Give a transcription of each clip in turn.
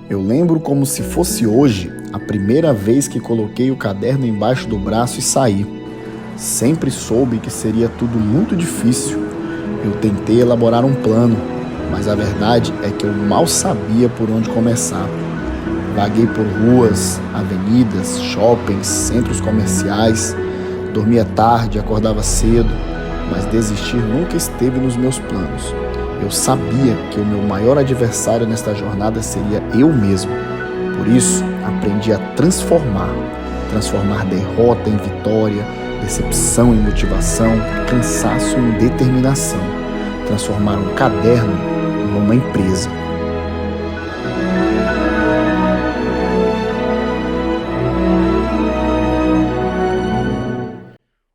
Eu lembro como se fosse hoje a primeira vez que coloquei o caderno embaixo do braço e saí. Sempre soube que seria tudo muito difícil. Eu tentei elaborar um plano, mas a verdade é que eu mal sabia por onde começar. Vaguei por ruas, avenidas, shoppings, centros comerciais. Dormia tarde, acordava cedo, mas desistir nunca esteve nos meus planos. Eu sabia que o meu maior adversário nesta jornada seria eu mesmo. Por isso, aprendi a transformar derrota em vitória, decepção em motivação, cansaço em determinação. Transformar um caderno numa empresa.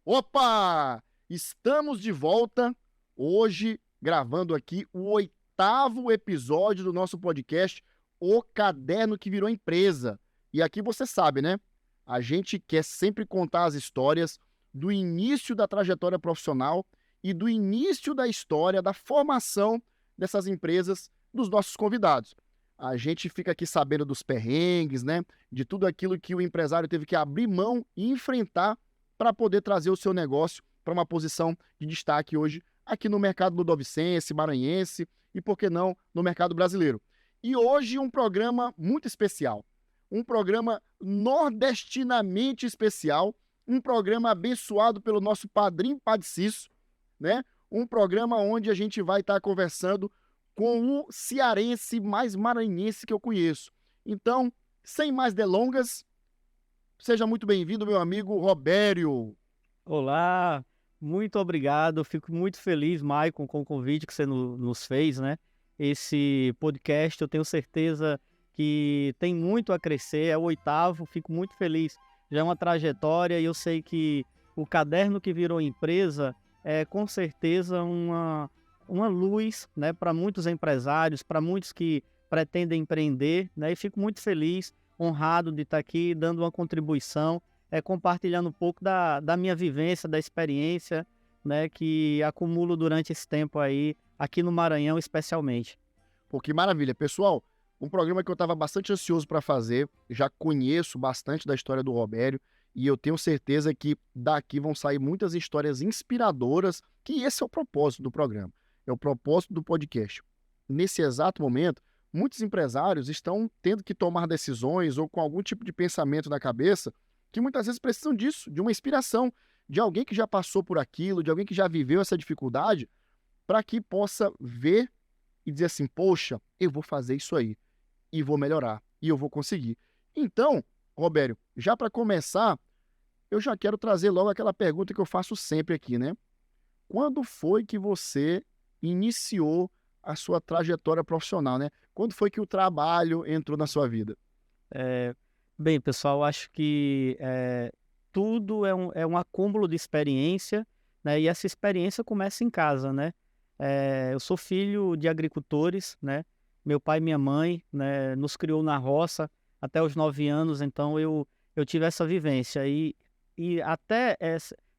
Opa! Estamos de volta hoje, gravando aqui o 8º episódio do nosso podcast, O Caderno que Virou Empresa. E aqui você sabe, né? A gente quer sempre contar as histórias do início da trajetória profissional e do início da história, da formação dessas empresas dos nossos convidados. A gente fica aqui sabendo dos perrengues, né? De tudo aquilo que o empresário teve que abrir mão e enfrentar para poder trazer o seu negócio para uma posição de destaque hoje aqui no mercado ludovicense, maranhense e, por que não, no mercado brasileiro. E hoje um programa muito especial, um programa nordestinamente especial, um programa abençoado pelo nosso padrinho Padre Cício, né? Um programa onde a gente vai estar conversando com o cearense mais maranhense que eu conheço. Então, sem mais delongas, seja muito bem-vindo, meu amigo Robério. Olá, muito obrigado. Fico muito feliz, Maicon, com o convite que você nos fez, né? Esse podcast, eu tenho certeza que tem muito a crescer, é o 8º, fico muito feliz. Já é uma trajetória e eu sei que o caderno que virou empresa é com certeza uma luz, né, para muitos empresários, para muitos que pretendem empreender, né? E fico muito feliz, honrado de estar aqui dando uma contribuição, compartilhando um pouco da minha vivência, da experiência, né, que acumulo durante esse tempo aí, aqui no Maranhão especialmente. Pô, que maravilha. Pessoal, um programa que eu estava bastante ansioso para fazer, já conheço bastante da história do Robério e eu tenho certeza que daqui vão sair muitas histórias inspiradoras, que esse é o propósito do programa, é o propósito do podcast. Nesse exato momento, muitos empresários estão tendo que tomar decisões ou com algum tipo de pensamento na cabeça que muitas vezes precisam disso, de uma inspiração, de alguém que já passou por aquilo, de alguém que já viveu essa dificuldade, para que possa ver e dizer assim, poxa, eu vou fazer isso aí, e vou melhorar, e eu vou conseguir. Então, Robério, já para começar, eu já quero trazer logo aquela pergunta que eu faço sempre aqui, né? Quando foi que você iniciou a sua trajetória profissional, né? Quando foi que o trabalho entrou na sua vida? Bem, pessoal, acho que tudo é um acúmulo de experiência, né? E essa experiência começa em casa, né? Eu sou filho de agricultores, né? Meu pai e minha mãe, né, nos criou na roça até os 9 anos, então eu tive essa vivência. E até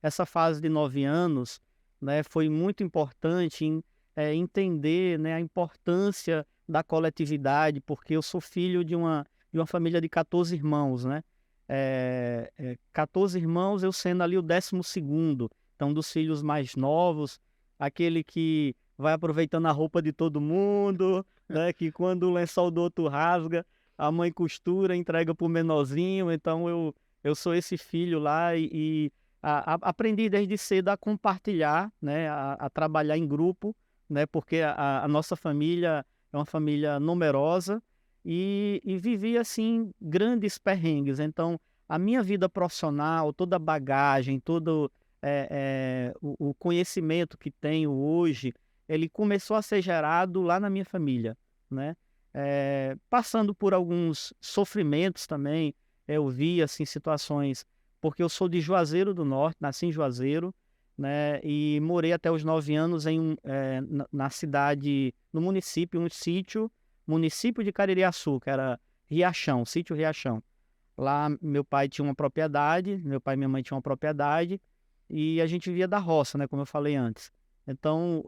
essa fase de 9 anos, né, foi muito importante entender, né, a importância da coletividade, porque eu sou filho de uma família de 14 irmãos, né? 14 irmãos, eu sendo ali o 12º, então dos filhos mais novos, aquele que vai aproveitando a roupa de todo mundo, né? Que quando o lençol do outro rasga, a mãe costura, entrega pro menorzinho, então eu sou esse filho lá aprendi desde cedo a compartilhar, né? A trabalhar em grupo, né? Porque a nossa família é uma família numerosa, e vivi, assim, grandes perrengues. Então, a minha vida profissional, toda a bagagem, todo o conhecimento que tenho hoje, ele começou a ser gerado lá na minha família, né? Passando por alguns sofrimentos também, eu vi, assim, situações, porque eu sou de Juazeiro do Norte, nasci em Juazeiro, né? E morei até os 9 anos na cidade, no município, município de Caririaçu, que era Riachão, sítio Riachão. Lá meu pai tinha uma propriedade, meu pai e minha mãe tinham uma propriedade, e a gente via da roça, né, como eu falei antes. Então,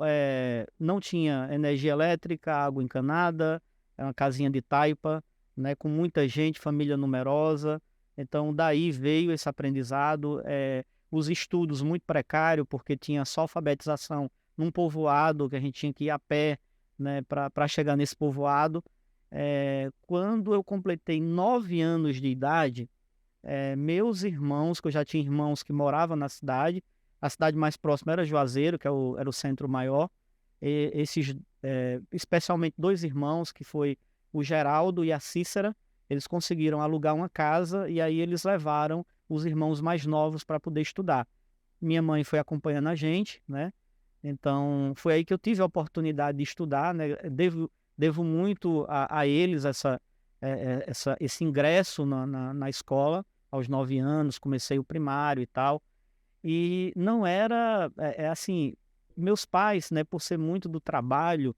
não tinha energia elétrica, água encanada, é uma casinha de taipa, né, com muita gente, família numerosa. Então, daí veio esse aprendizado, os estudos muito precários, porque tinha só alfabetização num povoado, que a gente tinha que ir a pé, né, para chegar nesse povoado. Quando eu completei 9 anos de idade, meus irmãos, que eu já tinha irmãos que moravam na cidade, a cidade mais próxima era Juazeiro, que era o centro maior, especialmente 2 irmãos, que foi o Geraldo e a Cícera, eles conseguiram alugar uma casa e aí eles levaram os irmãos mais novos para poder estudar. Minha mãe foi acompanhando a gente, né? Então, foi aí que eu tive a oportunidade de estudar, né? Devo muito a eles esse ingresso na escola. Aos 9 anos, comecei o primário e tal. E não era, assim, meus pais, né, por ser muito do trabalho,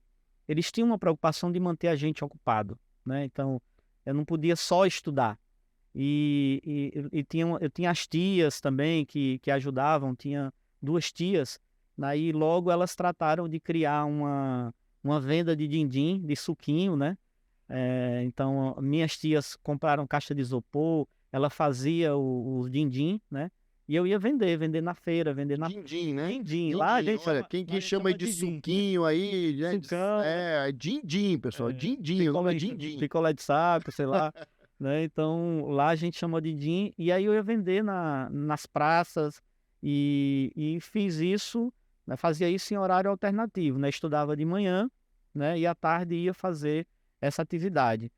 eles tinham uma preocupação de manter a gente ocupado, né? Então, eu não podia só estudar. Eu tinha as tias também que ajudavam, tinha 2 tias, aí logo elas trataram de criar uma venda de din-din, de suquinho, né? Então, minhas tias compraram caixa de isopor, ela fazia o din-din, né? E eu ia vender na feira, vender na... Din-din, né? Din-din, lá a gente Olha, chama, quem chama de suquinho aí, né? sucão, É din-din, pessoal. Din-din, o nome é din-din. picolé de saco, sei lá, né? Então, lá a gente chama de din, e aí eu ia vender nas praças, e fiz isso, né? Fazia isso em horário alternativo, né? Estudava de manhã, né? E à tarde ia fazer essa atividade.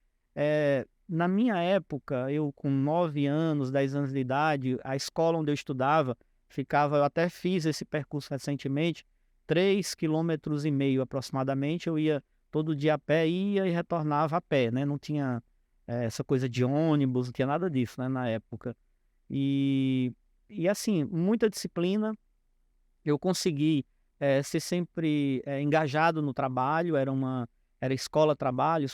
Na minha época, eu com 9 anos, 10 anos de idade, a escola onde eu estudava eu até fiz esse percurso recentemente, 3,5 km aproximadamente, eu ia todo dia a pé, ia e retornava a pé, né? Não tinha essa coisa de ônibus, não tinha nada disso, né, na época. E assim, muita disciplina, eu consegui ser sempre engajado no trabalho, era escola-trabalho,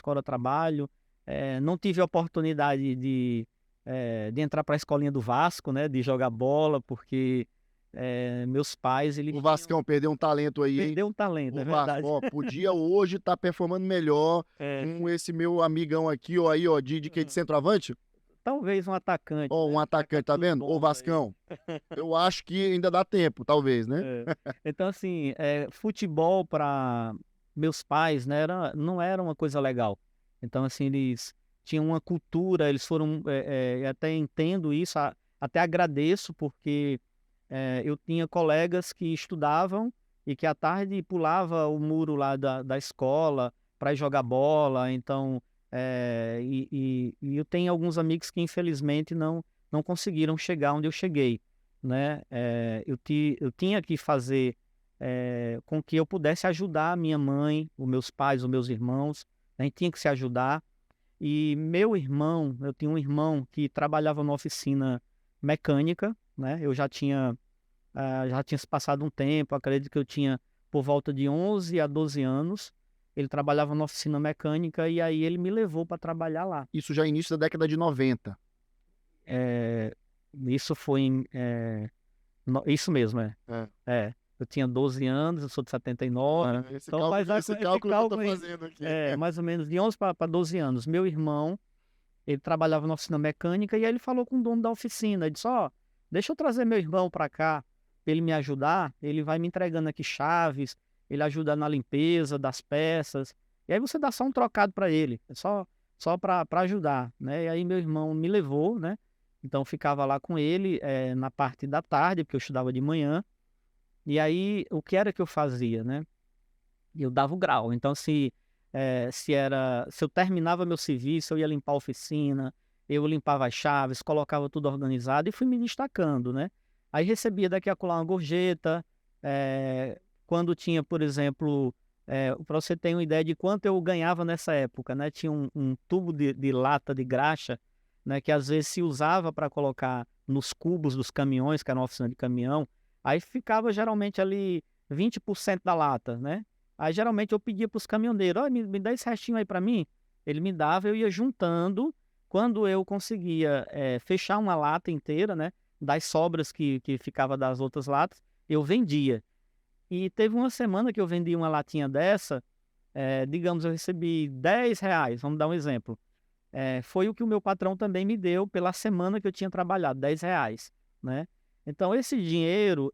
não tive a oportunidade de entrar para a escolinha do Vasco, né, de jogar bola, porque meus pais, eles O Vascão perdeu um talento aí, hein? perdeu um talento, O é Vasco, verdade. ó, podia hoje estar performando melhor com esse meu amigão aqui, ó, aí, ó, de que? De centroavante? Talvez um atacante, Ó, um né, atacante, tá tudo vendo? Ô, bom aí. Vascão, eu acho que ainda dá tempo, talvez, né? Então, assim, futebol para meus pais, né, não era uma coisa legal. Então, assim, eles tinham uma cultura, eles foram, até entendo isso, até agradeço, porque eu tinha colegas que estudavam e que à tarde pulava o muro lá da escola para ir jogar bola. Então, e eu tenho alguns amigos que infelizmente não conseguiram chegar onde eu cheguei, né? Eu tinha que fazer com que eu pudesse ajudar a minha mãe, os meus pais, os meus irmãos, a gente tinha que se ajudar. E eu tinha um irmão que trabalhava numa oficina mecânica, né? Eu já tinha se passado um tempo, acredito que eu tinha por volta de 11 a 12 anos. Ele trabalhava na oficina mecânica e aí ele me levou para trabalhar lá. Isso já é início da década de 90. Isso foi isso mesmo, eu tinha 12 anos, eu sou de 79, Esse então cálculo, faz esse cálculo que eu tô aí, fazendo aqui. mais ou menos de 11 para 12 anos. Meu irmão, ele trabalhava na oficina mecânica e aí ele falou com o dono da oficina, ele disse, deixa eu trazer meu irmão para cá, para ele me ajudar, ele vai me entregando aqui chaves, ele ajuda na limpeza das peças, e aí você dá só um trocado para ele, só para ajudar, né? E aí meu irmão me levou, né? Então eu ficava lá com ele na parte da tarde, porque eu estudava de manhã, e aí o que era que eu fazia, né? Eu dava o grau, então se eu terminava meu serviço, eu ia limpar a oficina, eu limpava as chaves, colocava tudo organizado e fui me destacando, né? Aí recebia daqui a acolá uma gorjeta, quando tinha, por exemplo, para você ter uma ideia de quanto eu ganhava nessa época, né? Tinha um tubo de lata de graxa, né? Que às vezes se usava para colocar nos cubos dos caminhões, que era uma oficina de caminhão, aí ficava geralmente ali 20% da lata, né? Aí geralmente eu pedia para os caminhoneiros, me dá esse restinho aí para mim. Ele me dava, eu ia juntando. Quando eu conseguia fechar uma lata inteira, né? Das sobras que ficava das outras latas, eu vendia. E teve uma semana que eu vendi uma latinha dessa, digamos, eu recebi R$ 10, vamos dar um exemplo. Foi o que o meu patrão também me deu pela semana que eu tinha trabalhado, R$ 10, né? Então, esse dinheiro,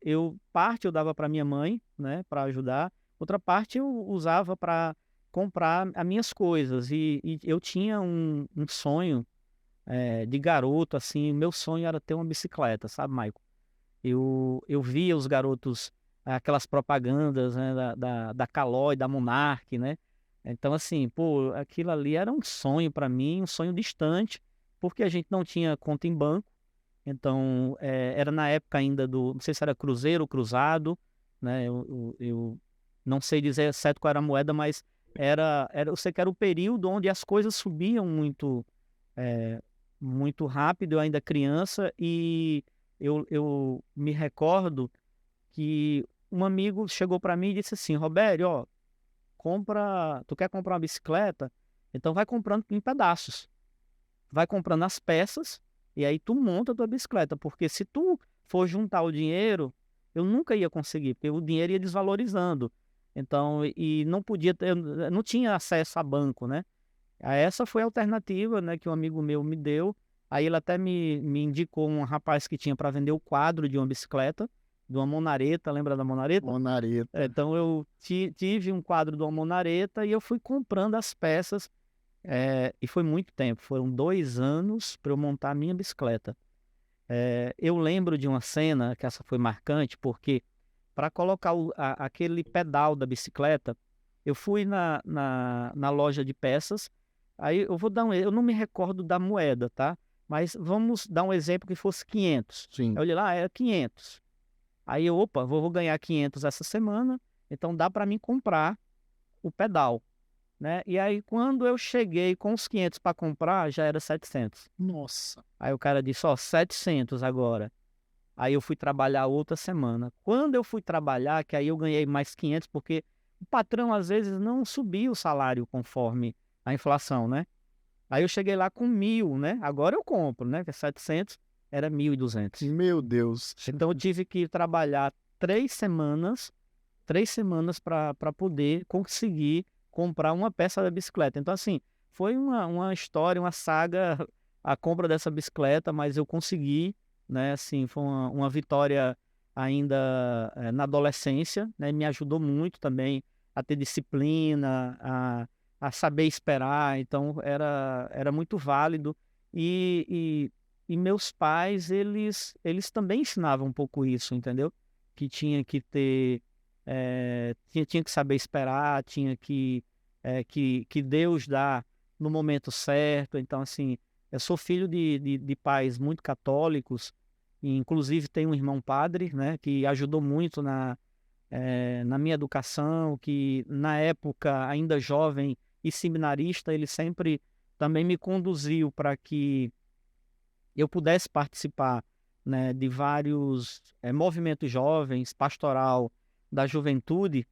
parte eu dava para minha mãe, né, para ajudar, outra parte eu usava para comprar as minhas coisas. E eu tinha um sonho de garoto, assim, meu sonho era ter uma bicicleta, sabe, Maico? Eu via os garotos, aquelas propagandas, né, da Caloi, da Monark, né? Então, assim, pô, aquilo ali era um sonho para mim, um sonho distante, porque a gente não tinha conta em banco. Então, era na época ainda não sei se era Cruzeiro ou Cruzado, né? Eu não sei dizer certo qual era a moeda, mas eu sei que era o período onde as coisas subiam eh, muito rápido, eu ainda criança, e eu me recordo que um amigo chegou para mim e disse assim: Robério, ó, tu quer comprar uma bicicleta? Então vai comprando em pedaços, vai comprando as peças e aí tu monta a tua bicicleta, porque se tu for juntar o dinheiro, eu nunca ia conseguir, porque o dinheiro ia desvalorizando. Então, e não podia ter, eu não tinha acesso a banco, né? Essa foi a alternativa, né, que um amigo meu me deu. Aí ele até me indicou um rapaz que tinha para vender o quadro de uma bicicleta, de uma Monareta, lembra da Monareta? Monareta. Então eu tive um quadro de uma Monareta e eu fui comprando as peças, e foi muito tempo, foram 2 anos para eu montar a minha bicicleta. Eu lembro de uma cena, que essa foi marcante, porque para colocar aquele pedal da bicicleta, eu fui na loja de peças, aí eu vou dar eu não me recordo da moeda, tá? Mas vamos dar um exemplo que fosse 500. Sim. Eu olhei lá, era 500. Aí eu, opa, vou ganhar 500 essa semana, então dá para mim comprar o pedal, né? E aí quando eu cheguei com os 500 para comprar, já era 700. Nossa. Aí o cara disse, ó, 700 agora. Aí eu fui trabalhar outra semana. Quando eu fui trabalhar, que aí eu ganhei mais 500, porque o patrão às vezes não subia o salário conforme a inflação, né? Aí eu cheguei lá com 1.000, né? Agora eu compro, né? Que é 700, era 1.200. Meu Deus. Então eu tive que trabalhar 3 semanas para poder conseguir comprar uma peça da bicicleta. Então, assim, foi uma história, uma saga, a compra dessa bicicleta, mas eu consegui, né? Assim, foi uma vitória ainda na adolescência, né? Me ajudou muito também a ter disciplina, a saber esperar. Então, era muito válido. E meus pais, eles também ensinavam um pouco isso, entendeu? Que tinha que ter, tinha que saber esperar, tinha que Deus dá no momento certo. Então, assim, eu sou filho de pais muito católicos, e inclusive tenho um irmão padre, né, que ajudou muito na minha educação, que na época, ainda jovem e seminarista, ele sempre também me conduziu para que eu pudesse participar, né, de vários movimentos jovens, pastoral da juventude.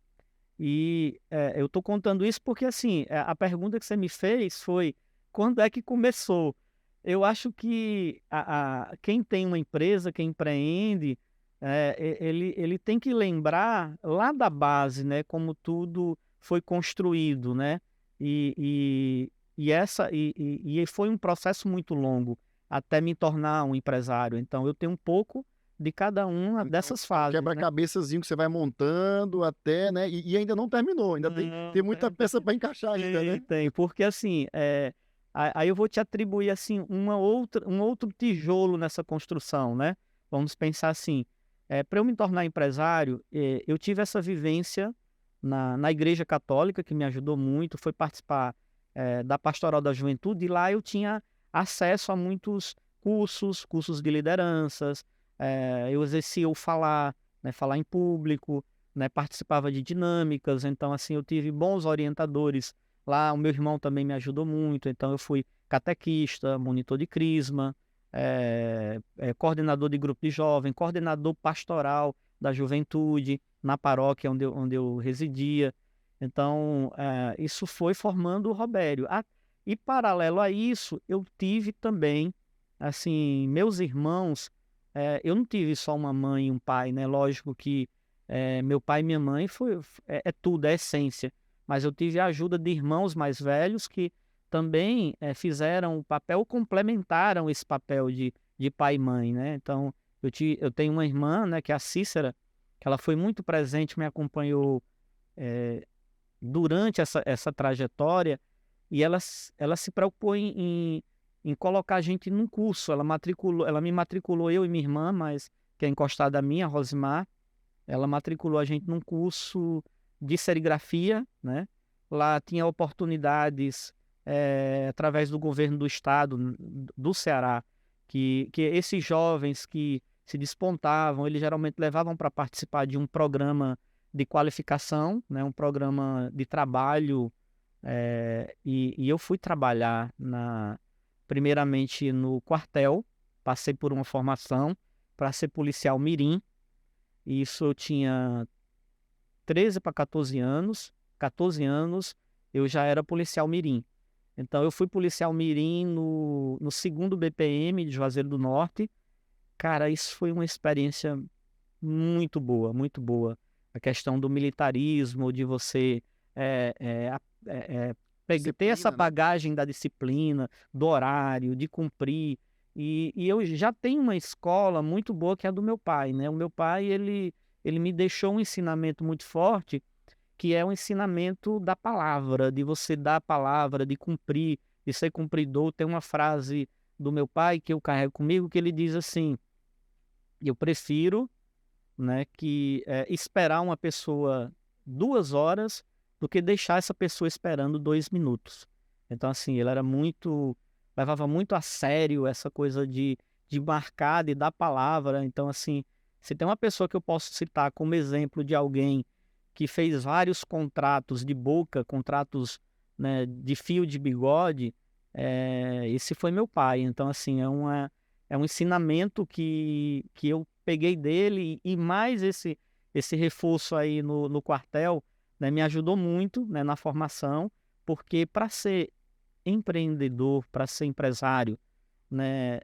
E eu estou contando isso porque, assim, a pergunta que você me fez foi: quando é que começou? Eu acho que quem tem uma empresa, quem empreende, ele tem que lembrar lá da base, né, como tudo foi construído, né? E foi um processo muito longo até me tornar um empresário. Então, eu tenho um pouco de cada uma dessas fases, né? Quebra-cabeçazinho que você vai montando até, né? E ainda não terminou, ainda tem muita peça para encaixar ainda, né? Tem, porque assim, aí eu vou te atribuir assim um outro tijolo nessa construção, né? Vamos pensar assim, para eu me tornar empresário, eu tive essa vivência na Igreja Católica, que me ajudou muito, foi participar da Pastoral da Juventude, e lá eu tinha acesso a muitos cursos de lideranças, eu exercia o falar, né, falar em público, né, participava de dinâmicas. Então, assim, eu tive bons orientadores lá. O meu irmão também me ajudou muito, então eu fui catequista, monitor de crisma, coordenador de grupo de jovem, coordenador pastoral da juventude na paróquia onde eu residia. Então, isso foi formando o Robério. E paralelo a isso, eu tive também, assim, meus irmãos, eu não tive só uma mãe e um pai, né? Lógico que Meu pai e minha mãe é tudo, é essência. Mas eu tive a ajuda de irmãos mais velhos que também fizeram o papel, complementaram esse papel de pai e mãe, né? Então, eu tenho uma irmã, né, que é a Cícera, que ela foi muito presente, me acompanhou durante essa trajetória, e ela se preocupou em colocar a gente num curso. Ela me matriculou, eu e minha irmã, mas que é encostada a mim, a Rosimar, ela matriculou a gente num curso de serigrafia, né? Lá tinha oportunidades através do governo do estado, do Ceará, que esses jovens que se despontavam, eles geralmente levavam para participar de um programa de qualificação, né? Um programa de trabalho, e eu fui trabalhar primeiramente no quartel, passei por uma formação para ser policial mirim. Isso eu tinha 13 para 14 anos. 14 anos eu já era policial mirim. Então eu fui policial mirim no 2º BPM de Juazeiro do Norte. Cara, isso foi uma experiência muito boa, muito boa. A questão do militarismo, de você ter essa Disciplina, né? bagagem da disciplina, do horário, de cumprir. E eu já tenho uma escola muito boa que é a do meu pai, né? O meu pai, ele me deixou um ensinamento muito forte, que é o ensinamento da palavra, de você dar a palavra, de cumprir, de ser cumpridor. Tem uma frase do meu pai que eu carrego comigo, que ele diz assim: eu prefiro, né, esperar uma pessoa 2 horas do que deixar essa pessoa esperando 2 minutos. Então, assim, ele levava muito a sério essa coisa de marcar, de dar palavra. Então, assim, se tem uma pessoa que eu posso citar como exemplo de alguém que fez vários contratos de boca, contratos, né, de fio de bigode, esse foi meu pai. Então, assim, é um ensinamento que eu peguei dele, e mais esse reforço aí no quartel, né, me ajudou muito, né, na formação, porque para ser empreendedor, para ser empresário, né,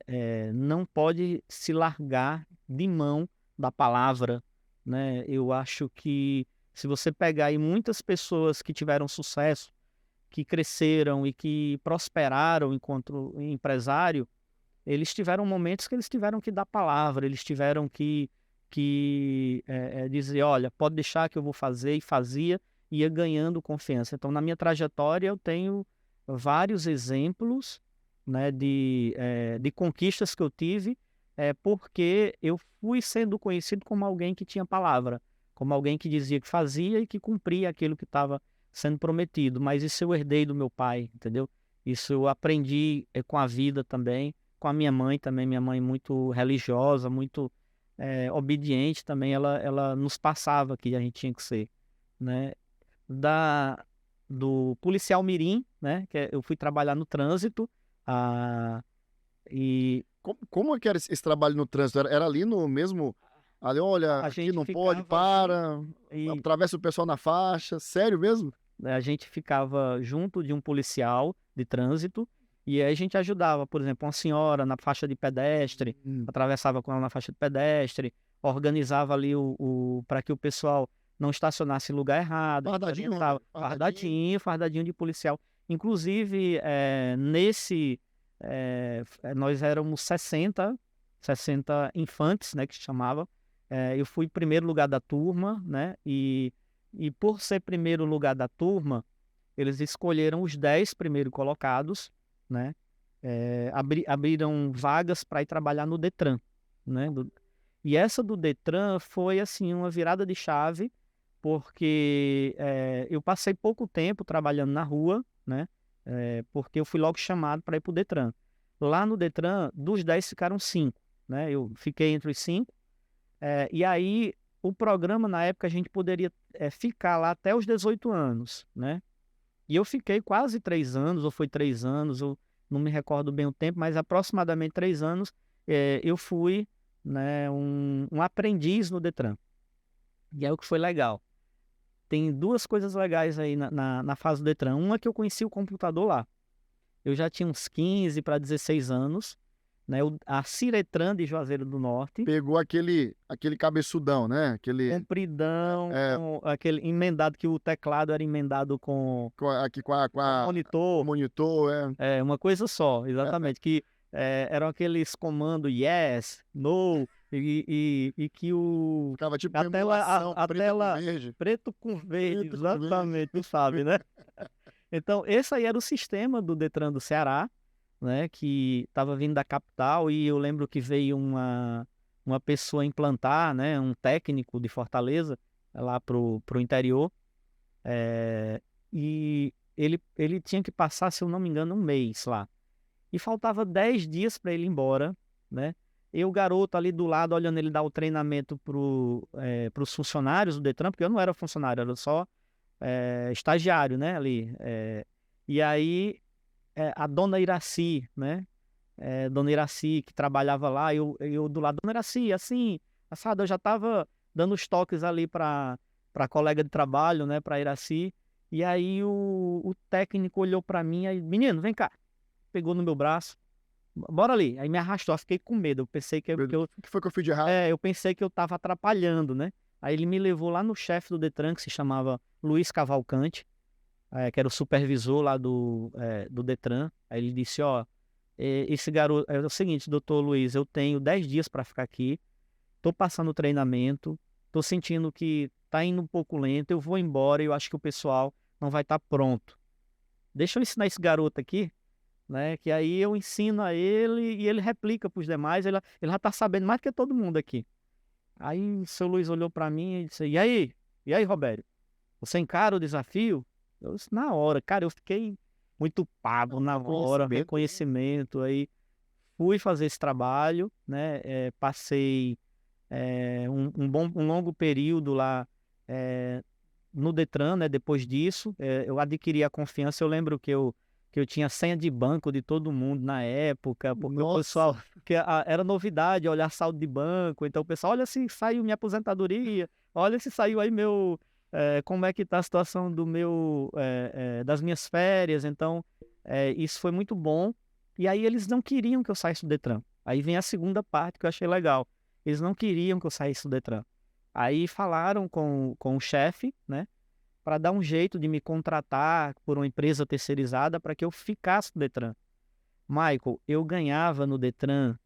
não pode se largar de mão da palavra, né? Eu acho que se você pegar aí muitas pessoas que tiveram sucesso, que cresceram e que prosperaram enquanto empresário, eles tiveram momentos que eles tiveram que dar palavra, eles tiveram que dizer, olha, pode deixar que eu vou fazer, e fazia, e ia ganhando confiança. Então, na minha trajetória, eu tenho vários exemplos, né, de conquistas que eu tive, porque eu fui sendo conhecido como alguém que tinha palavra, como alguém que dizia que fazia e que cumpria aquilo que estava sendo prometido. Mas isso eu herdei do meu pai, entendeu? Isso eu aprendi com a vida também, com a minha mãe também. Minha mãe muito religiosa, muito obediente também, ela nos passava que a gente tinha que ser, né? Do policial mirim, né? Eu fui trabalhar no trânsito, e Como é que era esse trabalho no trânsito? Era ali no mesmo... Ali, olha, a aqui gente não pode, ficava para, e atravessa o pessoal na faixa. Sério mesmo? a gente ficava junto de um policial de trânsito, e aí a gente ajudava, por exemplo, uma senhora na faixa de pedestre, atravessava com ela na faixa de pedestre, organizava ali para que o pessoal não estacionasse em lugar errado, Fardadinho, orientava. fardadinho. Fardadinho de policial. Inclusive, nós éramos 60 infantes, né, que se chamava. Eu fui primeiro lugar da turma, né, e por ser primeiro lugar da turma, eles escolheram os 10 primeiros colocados, né, abriram vagas para ir trabalhar no Detran, né, e essa do Detran foi, assim, uma virada de chave, porque eu passei pouco tempo trabalhando na rua, né, porque eu fui logo chamado para ir para o Detran. Lá no Detran, dos 10 ficaram 5, né, eu fiquei entre os 5, e aí o programa, na época, a gente poderia ficar lá até os 18 anos, né, e eu fiquei quase 3 anos, ou foi 3 anos, eu não me recordo bem o tempo, mas aproximadamente 3 anos, eu fui, né, um aprendiz no Detran. E aí o que foi legal? Tem 2 coisas legais aí na fase do Detran. Uma, que eu conheci o computador lá. Eu já tinha uns 15 para 16 anos, né? A Ciretran de Juazeiro do Norte, Pegou aquele cabeçudão, né? Aquele compridão, É. com aquele emendado que o teclado era emendado com aqui com a monitor, monitor, uma coisa só, exatamente, que eram aqueles comandos yes, no, e que ficava tipo a uma tela, emulação a preta com tela verde. preto com verde, Preto com verde. exatamente, tu sabe, né? Então, esse aí era o sistema do Detran do Ceará, né, que estava vindo da capital, e eu lembro que veio uma pessoa implantar, né, um técnico de Fortaleza, lá pro interior, e ele tinha que passar, se eu não me engano, um mês lá. E faltava 10 dias para ele ir embora, né? E o garoto ali do lado, olhando ele dar o treinamento pros funcionários do Detran, porque eu não era funcionário, era só estagiário, né, ali. E aí, a dona Iraci, né? Dona Iraci, que trabalhava lá, eu do lado, Dona Iraci, assim, assado, eu já estava dando os toques ali para colega de trabalho, né, para Iraci, e aí o técnico olhou para mim, aí, menino, vem cá, pegou no meu braço, bora ali, aí me arrastou, eu fiquei com medo, eu pensei que O que foi que eu fiz de errado? eu pensei que eu estava atrapalhando, né, aí ele me levou lá no chefe do Detran, que se chamava Luiz Cavalcante, que era o supervisor lá do Detran, aí ele disse, ó, esse garoto, é o seguinte, doutor Luiz, eu tenho 10 dias para ficar aqui, tô passando o treinamento, tô sentindo que tá indo um pouco lento, eu vou embora e eu acho que o pessoal não vai estar pronto. Deixa eu ensinar esse garoto aqui, né, que aí eu ensino a ele e ele replica para os demais, ele já tá sabendo mais do que todo mundo aqui. Aí o seu Luiz olhou para mim e disse, e aí, Robério, você encara o desafio? Eu disse, na hora, cara, eu fiquei muito pago na hora, reconhecimento, aí fui fazer esse trabalho, né? Passei um longo período lá no Detran, né? Depois disso, eu adquiri a confiança. Eu lembro que eu tinha senha de banco de todo mundo na época, porque o pessoal, era novidade olhar saldo de banco, então o pessoal, olha se saiu minha aposentadoria, olha se saiu aí meu, como é que tá a situação do meu, das minhas férias, então isso foi muito bom. E aí eles não queriam que eu saísse do Detran. Aí vem a segunda parte que eu achei legal. Eles não queriam que eu saísse do Detran. Aí falaram com o chefe, né, para dar um jeito de me contratar por uma empresa terceirizada para que eu ficasse no Detran. Michael, eu ganhava no Detran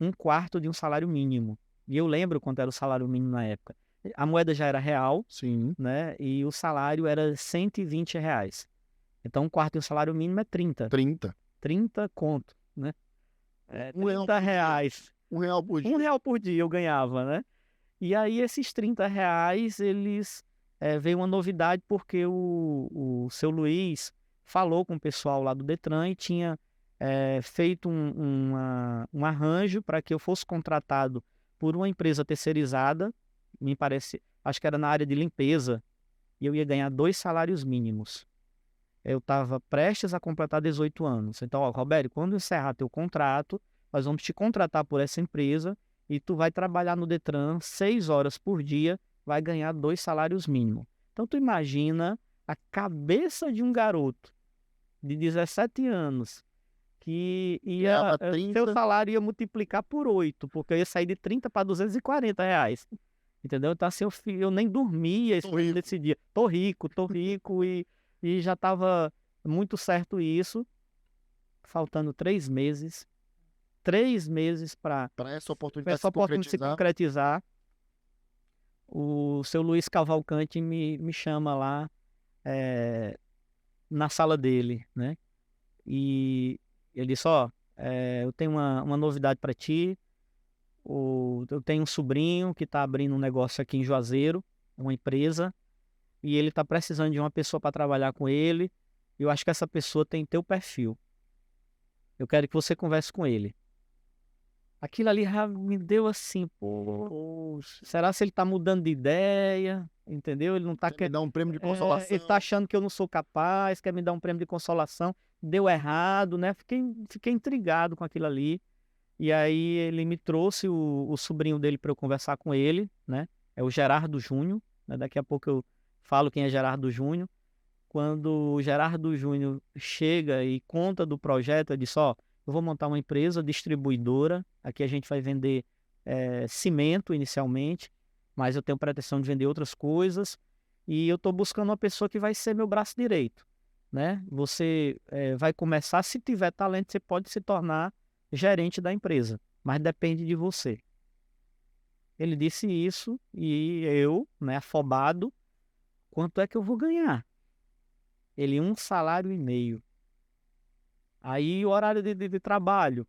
um quarto de um salário mínimo. E eu lembro quanto era o salário mínimo na época. A moeda já era real, Sim. né, e o salário era R$ 120. Então, um quarto de um salário mínimo é 30. 30 conto, né? R$ 30. R$ 1 por dia. R$ 1 por dia eu ganhava, né? E aí esses R$ 30, eles veio uma novidade porque o seu Luiz falou com o pessoal lá do Detran e tinha feito um arranjo para que eu fosse contratado por uma empresa terceirizada, me parece, acho que era na área de limpeza, e eu ia ganhar 2 salários mínimos. Eu estava prestes a completar 18 anos. Então, ó, Roberto, quando encerrar teu contrato, nós vamos te contratar por essa empresa e tu vai trabalhar no Detran 6 horas por dia, vai ganhar 2 salários mínimos. Então, tu imagina a cabeça de um garoto de 17 anos que Ganhava 30. seu salário ia multiplicar por 8, porque eu ia sair de 30 para R$ 240. Entendeu? Então, assim, eu nem dormia nesse dia. Tô rico e já estava muito certo isso, faltando 3 meses. 3 meses para essa oportunidade se concretizar. O seu Luiz Cavalcante me chama lá na sala dele, né? E ele disse, ó, eu tenho uma novidade para ti. Eu tenho um sobrinho que está abrindo um negócio aqui em Juazeiro, uma empresa, e ele está precisando de uma pessoa para trabalhar com ele. Eu acho que essa pessoa tem teu perfil. Eu quero que você converse com ele. Aquilo ali já me deu assim, pô, será se ele tá mudando de ideia? Entendeu? Ele não tá quer me dar um prêmio de consolação. Ele tá achando que eu não sou capaz, quer me dar um prêmio de consolação. Deu errado, né? Fiquei intrigado com aquilo ali. E aí ele me trouxe o sobrinho dele para eu conversar com ele, né? É o Gerardo Júnior, né? Daqui a pouco eu falo quem é Gerardo Júnior. Quando o Gerardo Júnior chega e conta do projeto, eu disse, ó, eu vou montar uma empresa distribuidora. Aqui a gente vai vender cimento inicialmente, mas eu tenho pretensão de vender outras coisas. E eu estou buscando uma pessoa que vai ser meu braço direito, né? Você vai começar, se tiver talento, você pode se tornar gerente da empresa, mas depende de você. Ele disse isso e eu, né, afobado, quanto é que eu vou ganhar? Ele, 1,5 salário. Aí o horário de trabalho,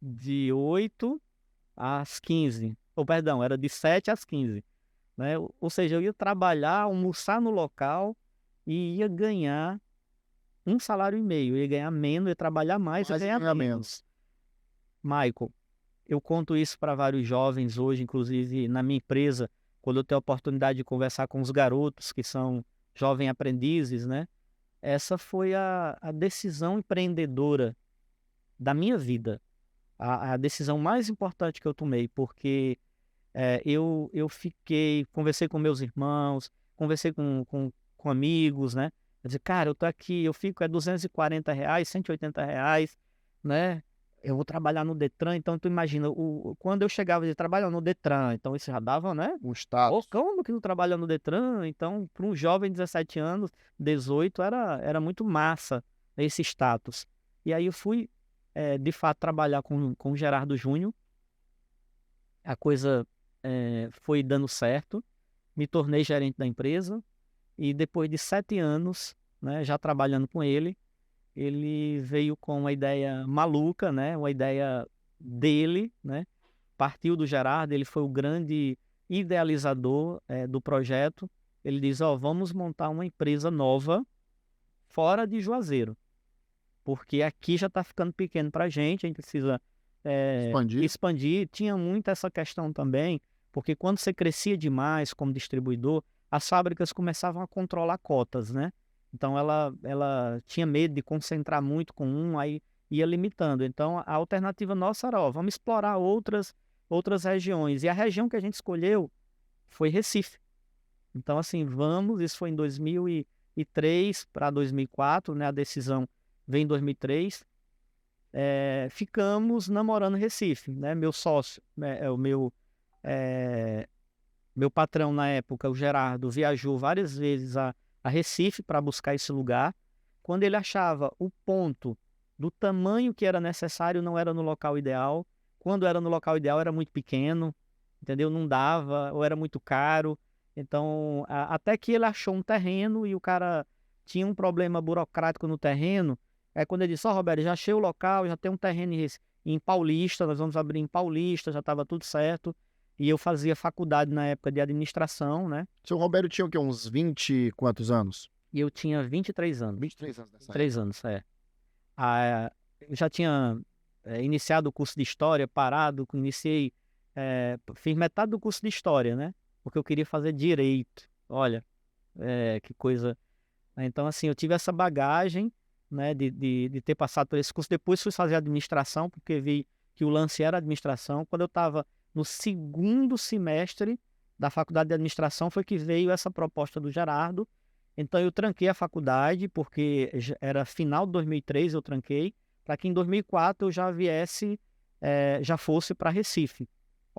de 8 às 15. Ou perdão, era de 7 às 15. Né? Ou seja, eu ia trabalhar, almoçar no local e ia ganhar 1,5 salário. Eu ia ganhar menos, ia trabalhar mais, ia ganhar menos. Michael, eu conto isso para vários jovens hoje, inclusive na minha empresa, quando eu tenho a oportunidade de conversar com os garotos que são jovens aprendizes, né? Essa foi a decisão empreendedora da minha vida. A decisão mais importante que eu tomei, porque eu conversei com meus irmãos, conversei com amigos, né? Eu disse, cara, eu tô aqui, eu fico R$240, R$180, né? Eu vou trabalhar no Detran, então tu imagina, quando eu chegava de trabalhar no Detran, então isso já dava, né? Um status. Como que tu trabalha no Detran? Então, para um jovem de 17 anos, 18, era muito massa esse status. E aí eu fui, de fato, trabalhar com o Gerardo Júnior. A coisa foi dando certo, me tornei gerente da empresa e depois de 7 anos, né, já trabalhando com ele veio com uma ideia maluca, né, uma ideia dele, né, partiu do Gerardo, ele foi o grande idealizador do projeto. Ele diz, vamos montar uma empresa nova fora de Juazeiro, porque aqui já está ficando pequeno para a gente precisa expandir. Tinha muito essa questão também, porque quando você crescia demais como distribuidor, as fábricas começavam a controlar cotas, né? Então ela tinha medo de concentrar muito com aí ia limitando. Então a alternativa nossa era, vamos explorar outras regiões. E a região que a gente escolheu foi Recife. Então assim, isso foi em 2003 para 2004, né? A decisão veio em 2003. Ficamos namorando Recife, né? Meu sócio, meu patrão na época, o Gerardo, viajou várias vezes a Recife para buscar esse lugar. Quando ele achava o ponto do tamanho que era necessário, não era no local ideal. Quando era no local ideal, era muito pequeno, entendeu? Não dava, ou era muito caro. Então, até que ele achou um terreno e o cara tinha um problema burocrático no terreno. Quando ele disse, Roberto, já achei o local, já tem um terreno em Paulista, nós vamos abrir em Paulista, já estava tudo certo. E eu fazia faculdade na época de administração, né? Seu Roberto tinha o quê? Uns 20 e quantos anos? E eu tinha 23 anos. 23 anos nessa 3 anos, eu já tinha iniciado o curso de História, parado, fiz metade do curso de História, né? Porque eu queria fazer Direito. Olha, que coisa. Então, assim, eu tive essa bagagem, né, de ter passado por esse curso. Depois fui fazer administração, porque vi que o lance era administração. Quando eu estava no segundo semestre da faculdade de administração, foi que veio essa proposta do Gerardo. Então eu tranquei a faculdade, porque era final de 2003, eu tranquei, para que em 2004 eu já já fosse para Recife.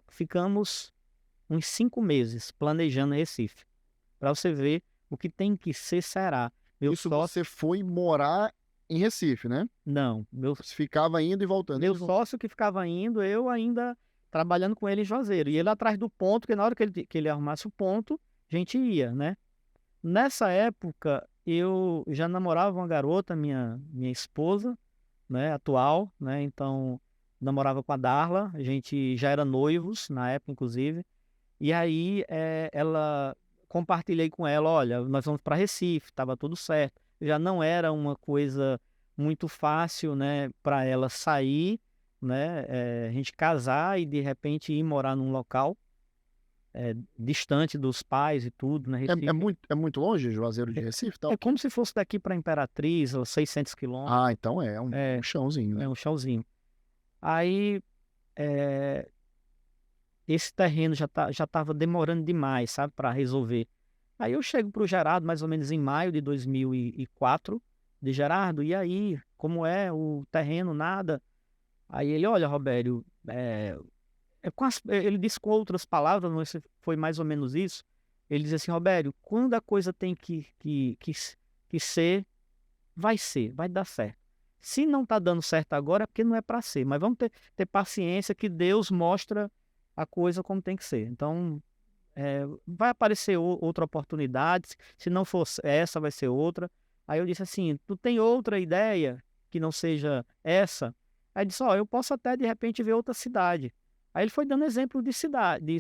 Ficamos uns 5 meses planejando Recife. Para você ver, o que tem que ser será. Você foi morar em Recife, né? Não. Você ficava indo e voltando. Meu sócio que ficava indo, eu ainda trabalhando com ele em Juazeiro. E ele atrás do ponto, que na hora que ele arrumasse o ponto, a gente ia, né? Nessa época, eu já namorava uma garota, minha esposa, né, atual, né? Então, namorava com a Darla, a gente já era noivos na época, inclusive. E aí, compartilhei com ela, olha, nós vamos para Recife, estava tudo certo. Já não era uma coisa muito fácil, né, para ela sair, né, a gente casar e de repente ir morar num local distante dos pais e tudo, né? É muito longe, Juazeiro de Recife? É como se fosse daqui para Imperatriz, 600 quilômetros. Ah, então é um chãozinho, né? É um chãozinho. Aí, esse terreno já estava demorando demais, sabe, para resolver. Aí eu chego para o Gerardo, mais ou menos em maio de 2004, de Gerardo, e aí, como é o terreno, nada? Aí ele, olha, Robério, ele disse com outras palavras, não sei se foi mais ou menos isso. Ele diz assim, Robério, quando a coisa tem que ser, vai dar certo. Se não está dando certo agora, é porque não é para ser. Mas vamos ter paciência que Deus mostra a coisa como tem que ser. Então, vai aparecer outra oportunidade. Se não for essa, vai ser outra. Aí eu disse assim, tu tem outra ideia que não seja essa? Aí ele disse, ó, eu posso até de repente ver outra cidade. Aí ele foi dando exemplo de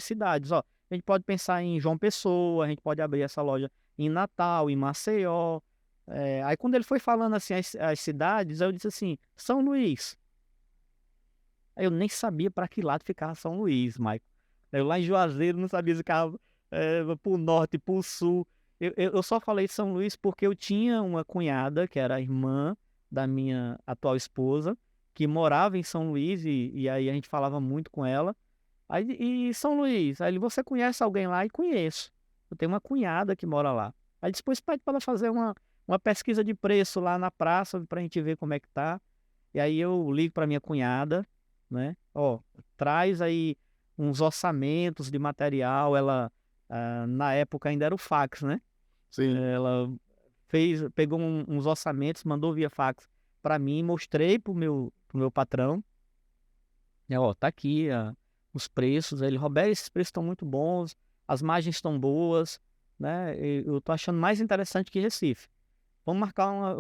cidades, ó. A gente pode pensar em João Pessoa, a gente pode abrir essa loja em Natal, em Maceió. Aí quando ele foi falando assim as cidades, eu disse assim, São Luís. Aí eu nem sabia para que lado ficava São Luís, Maico. Eu lá em Juazeiro não sabia se ficava para o norte, para o sul. Eu só falei São Luís porque eu tinha uma cunhada, que era a irmã da minha atual esposa, que morava em São Luís, e aí a gente falava muito com ela. Aí, e São Luís? Aí ele, você conhece alguém lá? E conheço. Eu tenho uma cunhada que mora lá. Aí depois pede para ela fazer uma pesquisa de preço lá na praça para a gente ver como é que tá. E aí eu ligo para minha cunhada, né? Ó, traz aí uns orçamentos de material. Ela, na época ainda era o fax, né? Sim. Ela pegou uns orçamentos, mandou via fax para mim, mostrei pro meu patrão. Ó, tá aqui os preços. Ele, Roberto, esses preços estão muito bons, as margens estão boas, né? Eu tô achando mais interessante que Recife. Eu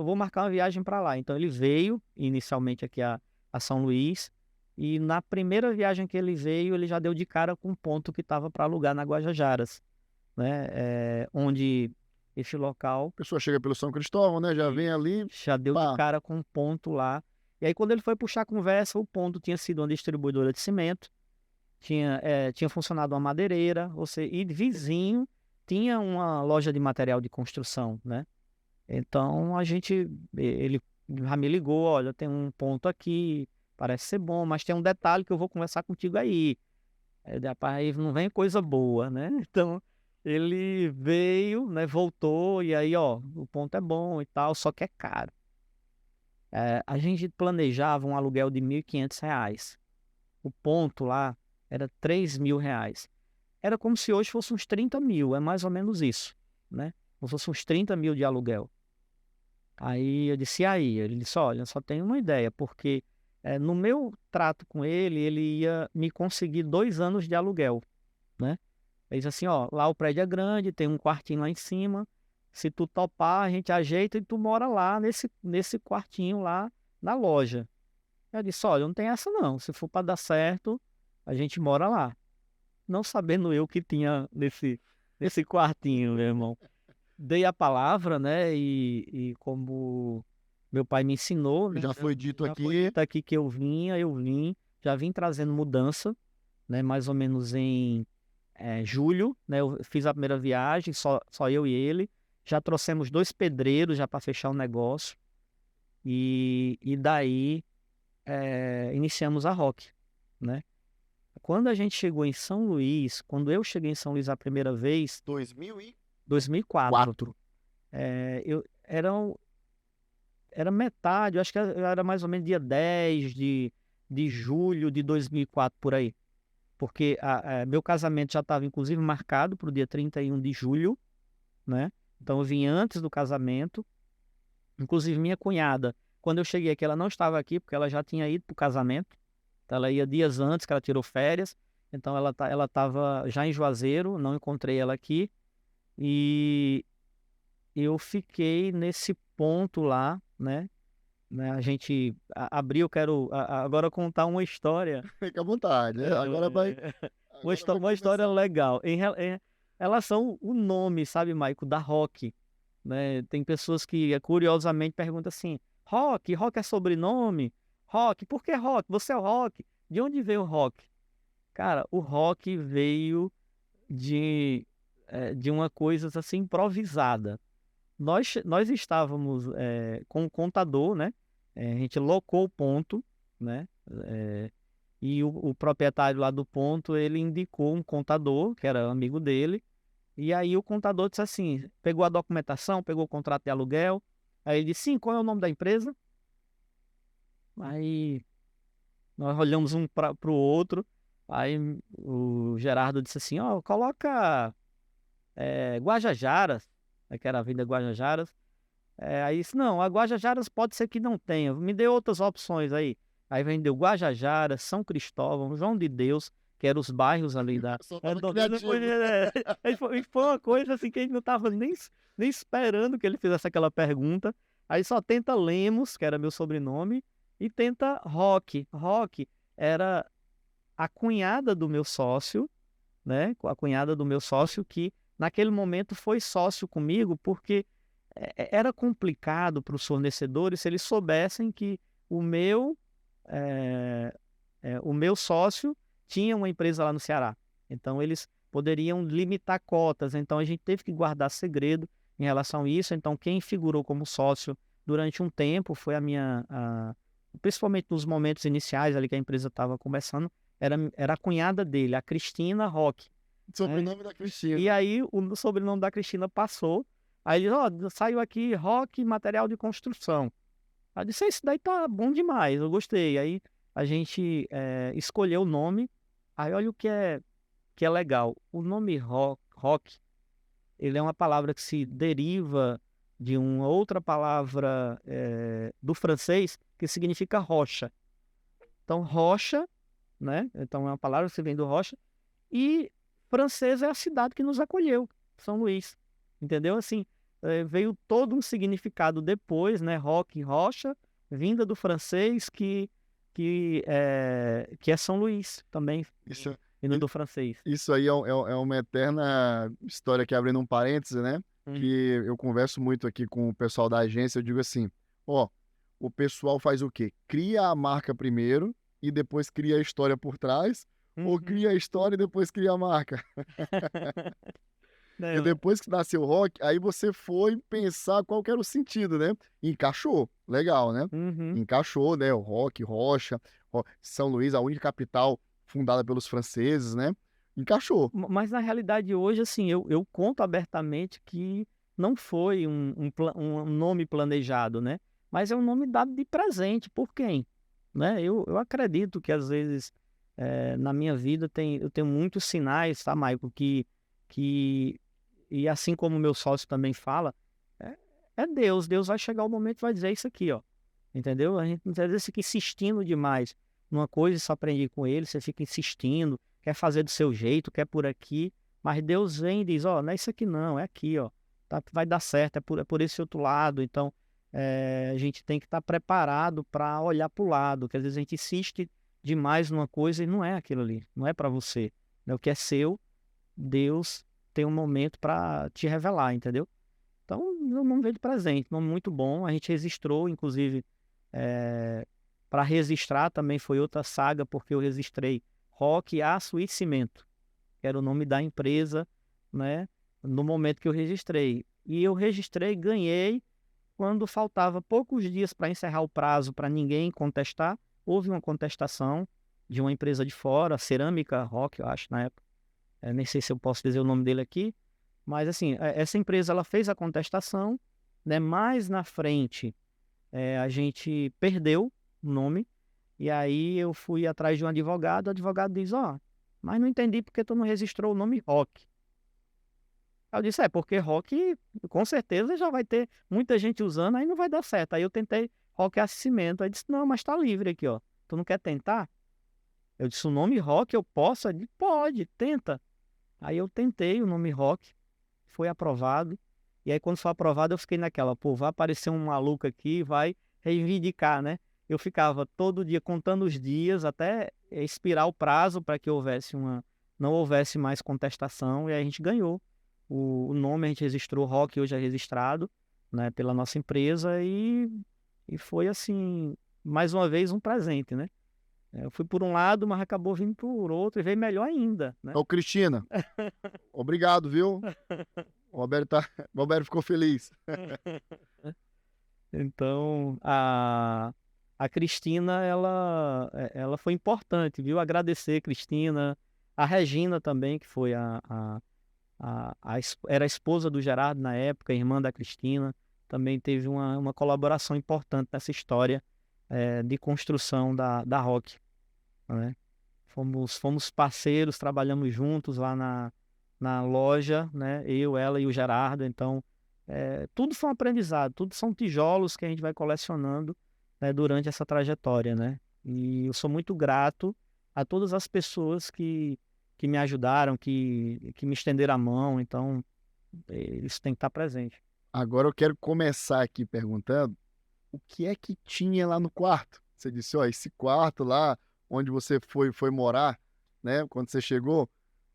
vou marcar uma viagem para lá. Então ele veio inicialmente aqui a São Luís, e na primeira viagem que ele veio, ele já deu de cara com um ponto que estava para alugar na Guajajaras, né? Onde esse local A pessoa chega pelo São Cristóvão, né? Já vem ali. já deu de cara com um ponto lá. E aí quando ele foi puxar a conversa, o ponto tinha sido uma distribuidora de cimento, tinha funcionado uma madeireira, e vizinho tinha uma loja de material de construção, né? Então ele já me ligou, olha, tem um ponto aqui, parece ser bom, mas tem um detalhe que eu vou conversar contigo aí. Aí não vem coisa boa, né? Então ele veio, né, voltou, e aí, ó, o ponto é bom e tal, só que é caro. A gente planejava um aluguel de R$ 1.500. O ponto lá era R$ 3.000. Era como se hoje fosse uns 30 mil, é mais ou menos isso, né? Como se fosse uns 30 mil de aluguel. Aí eu disse, ele disse, olha, só tenho uma ideia, porque no meu trato com ele ia me conseguir 2 anos de aluguel, né? Ele disse assim, ó, lá o prédio é grande, tem um quartinho lá em cima, se tu topar, a gente ajeita e tu mora lá nesse quartinho lá na loja. Eu disse, olha, não tem essa não, se for para dar certo, a gente mora lá. Não sabendo eu que tinha nesse quartinho, meu irmão. Dei a palavra, né, e como meu pai me ensinou, né, Já foi dito já aqui. foi dito aqui que eu vim, já vim trazendo mudança, né, mais ou menos em julho, né, eu fiz a primeira viagem, só eu e ele, já trouxemos 2 pedreiros já para fechar o negócio, e daí iniciamos a Rock, né. Quando a gente chegou em São Luís, quando eu cheguei em São Luís a primeira vez, 2004, era metade, eu acho que era mais ou menos dia 10 de julho de 2004, por aí. Porque meu casamento já estava, inclusive, marcado para o dia 31 de julho, né? Então eu vim antes do casamento. Inclusive, minha cunhada, quando eu cheguei aqui, ela não estava aqui, porque ela já tinha ido para o casamento. Então, ela ia dias antes, que ela tirou férias. Então, ela estava já em Juazeiro, não encontrei ela aqui. E eu fiquei nesse ponto lá, né? A gente abriu, eu quero agora contar uma história. Fica à vontade, né? Agora vai. Uma história legal. Em relação ao nome, sabe, Maico, da Rock, né? Tem pessoas que curiosamente perguntam assim: Rock é sobrenome? Rock, por que Rock? Você é o Rock? De onde veio o Rock? Cara, o Rock veio de uma coisa assim improvisada. Nós estávamos com um contador, né? A gente locou o ponto, né? E o proprietário lá do ponto, ele indicou um contador, que era amigo dele, e aí o contador disse assim, pegou a documentação, pegou o contrato de aluguel, aí ele disse, sim, qual é o nome da empresa? Aí nós olhamos um para o outro, aí o Gerardo disse assim, ó, coloca Guajajaras, né, que era a Avenida Guajajaras. Aí disse, não, a Guajajaras pode ser que não tenha, me dê outras opções aí. Aí vendeu Guajajaras, São Cristóvão, João de Deus, que eram os bairros ali da... Só tava Redondeza. criativo. Foi uma coisa assim que a gente não estava nem esperando que ele fizesse aquela pergunta. Aí só tenta Lemos, que era meu sobrenome, e tenta Roque. Roque era a cunhada do meu sócio, né? A cunhada do meu sócio que naquele momento foi sócio comigo, porque era complicado para os fornecedores se eles soubessem que o meu, o meu sócio tinha uma empresa lá no Ceará. Então, eles poderiam limitar cotas. Então, a gente teve que guardar segredo em relação a isso. Então, quem figurou como sócio durante um tempo foi principalmente nos momentos iniciais ali que a empresa estava começando, era a cunhada dele, a Cristina Roque. Sobrenome da Cristina. E aí o sobrenome da Cristina passou. Aí ele, saiu aqui Roque Material de Construção. Aí eu disse, isso daí tá bom demais, eu gostei. Aí a gente escolheu o nome. Aí olha o que é legal. O nome Roque, ele é uma palavra que se deriva de uma outra palavra do francês que significa rocha. Então, rocha, né? Então é uma palavra que vem do rocha. E francês é a cidade que nos acolheu, São Luís. Entendeu? Assim, veio todo um significado depois, né? Roque, rocha, vinda do francês que é São Luís também, Isso, vindo do francês. isso aí é uma eterna história que, abrindo um parêntese, né? Que eu converso muito aqui com o pessoal da agência, eu digo assim, ó, o pessoal faz o quê? Cria a marca primeiro e depois cria a história por trás, ou cria a história e depois cria a marca. E depois que nasceu o rock, aí você foi pensar qual que era o sentido, né? Encaixou, legal, né? Encaixou, né? O rock, rocha, São Luís, a única capital fundada pelos franceses, né? Encaixou. Mas na realidade hoje, assim, eu conto abertamente que não foi um nome planejado, né? Mas é um nome dado de presente por quem? Né? Eu acredito que às vezes na minha vida eu tenho muitos sinais, tá, Maico, e assim como meu sócio também fala, é Deus. Deus vai chegar o momento e vai dizer isso aqui, ó. Entendeu? A gente às vezes fica insistindo demais numa coisa e só aprendi com ele, você fica insistindo, quer fazer do seu jeito, quer por aqui, mas Deus vem e diz, ó, não é isso aqui não, é aqui, ó. Tá, vai dar certo, é por esse outro lado. Então, a gente tem que estar preparado para olhar para o lado, que às vezes a gente insiste demais numa coisa e não é aquilo ali, não é para você. Né? O que é seu, Deus tem um momento para te revelar, entendeu? Então, eu não vejo presente, nome muito bom, a gente registrou, inclusive, para registrar também foi outra saga, porque eu registrei Roque, Aço e Cimento, que era o nome da empresa, né, no momento que eu registrei. E eu registrei, ganhei, quando faltava poucos dias para encerrar o prazo para ninguém contestar, houve uma contestação de uma empresa de fora, Cerâmica Roque, eu acho, na época. Nem sei se eu posso dizer o nome dele aqui, mas assim, essa empresa ela fez a contestação, né? Mais na frente a gente perdeu o nome, e aí eu fui atrás de um advogado, o advogado diz, mas não entendi porque tu não registrou o nome Roque. Eu disse, porque Roque com certeza já vai ter muita gente usando, aí não vai dar certo. Aí eu tentei Roque Cimento, aí disse, não, mas tá livre aqui, ó. Tu não quer tentar? Eu disse, o nome Roque eu posso? Ele disse, pode, tenta. Aí eu tentei o nome Roque, foi aprovado. E aí quando foi aprovado eu fiquei naquela, vai aparecer um maluco aqui, vai reivindicar, né? Eu ficava todo dia contando os dias até expirar o prazo para que não houvesse mais contestação, e aí a gente ganhou. O nome a gente registrou, Roque hoje é registrado, né, pela nossa empresa, e foi assim, mais uma vez um presente, né? Eu fui por um lado, mas acabou vindo por outro e veio melhor ainda, né? Ô, Cristina, obrigado, viu? O Alberto ficou feliz. Então, a Cristina, ela foi importante, viu? Agradecer, Cristina. A Regina também, que foi era a esposa do Gerardo na época, irmã da Cristina, também teve uma colaboração importante nessa história de construção da Roque. né? Fomos parceiros, trabalhamos juntos lá na loja, né? Eu, ela e o Gerardo. Então, tudo foi um aprendizado, tudo são tijolos que a gente vai colecionando, né, durante essa trajetória, né? E eu sou muito grato a todas as pessoas que me ajudaram, que me estenderam a mão. Então, isso tem que estar presente. Agora eu quero começar aqui perguntando o que é que tinha lá no quarto. Você disse, ó, esse quarto lá onde você foi morar, né? Quando você chegou,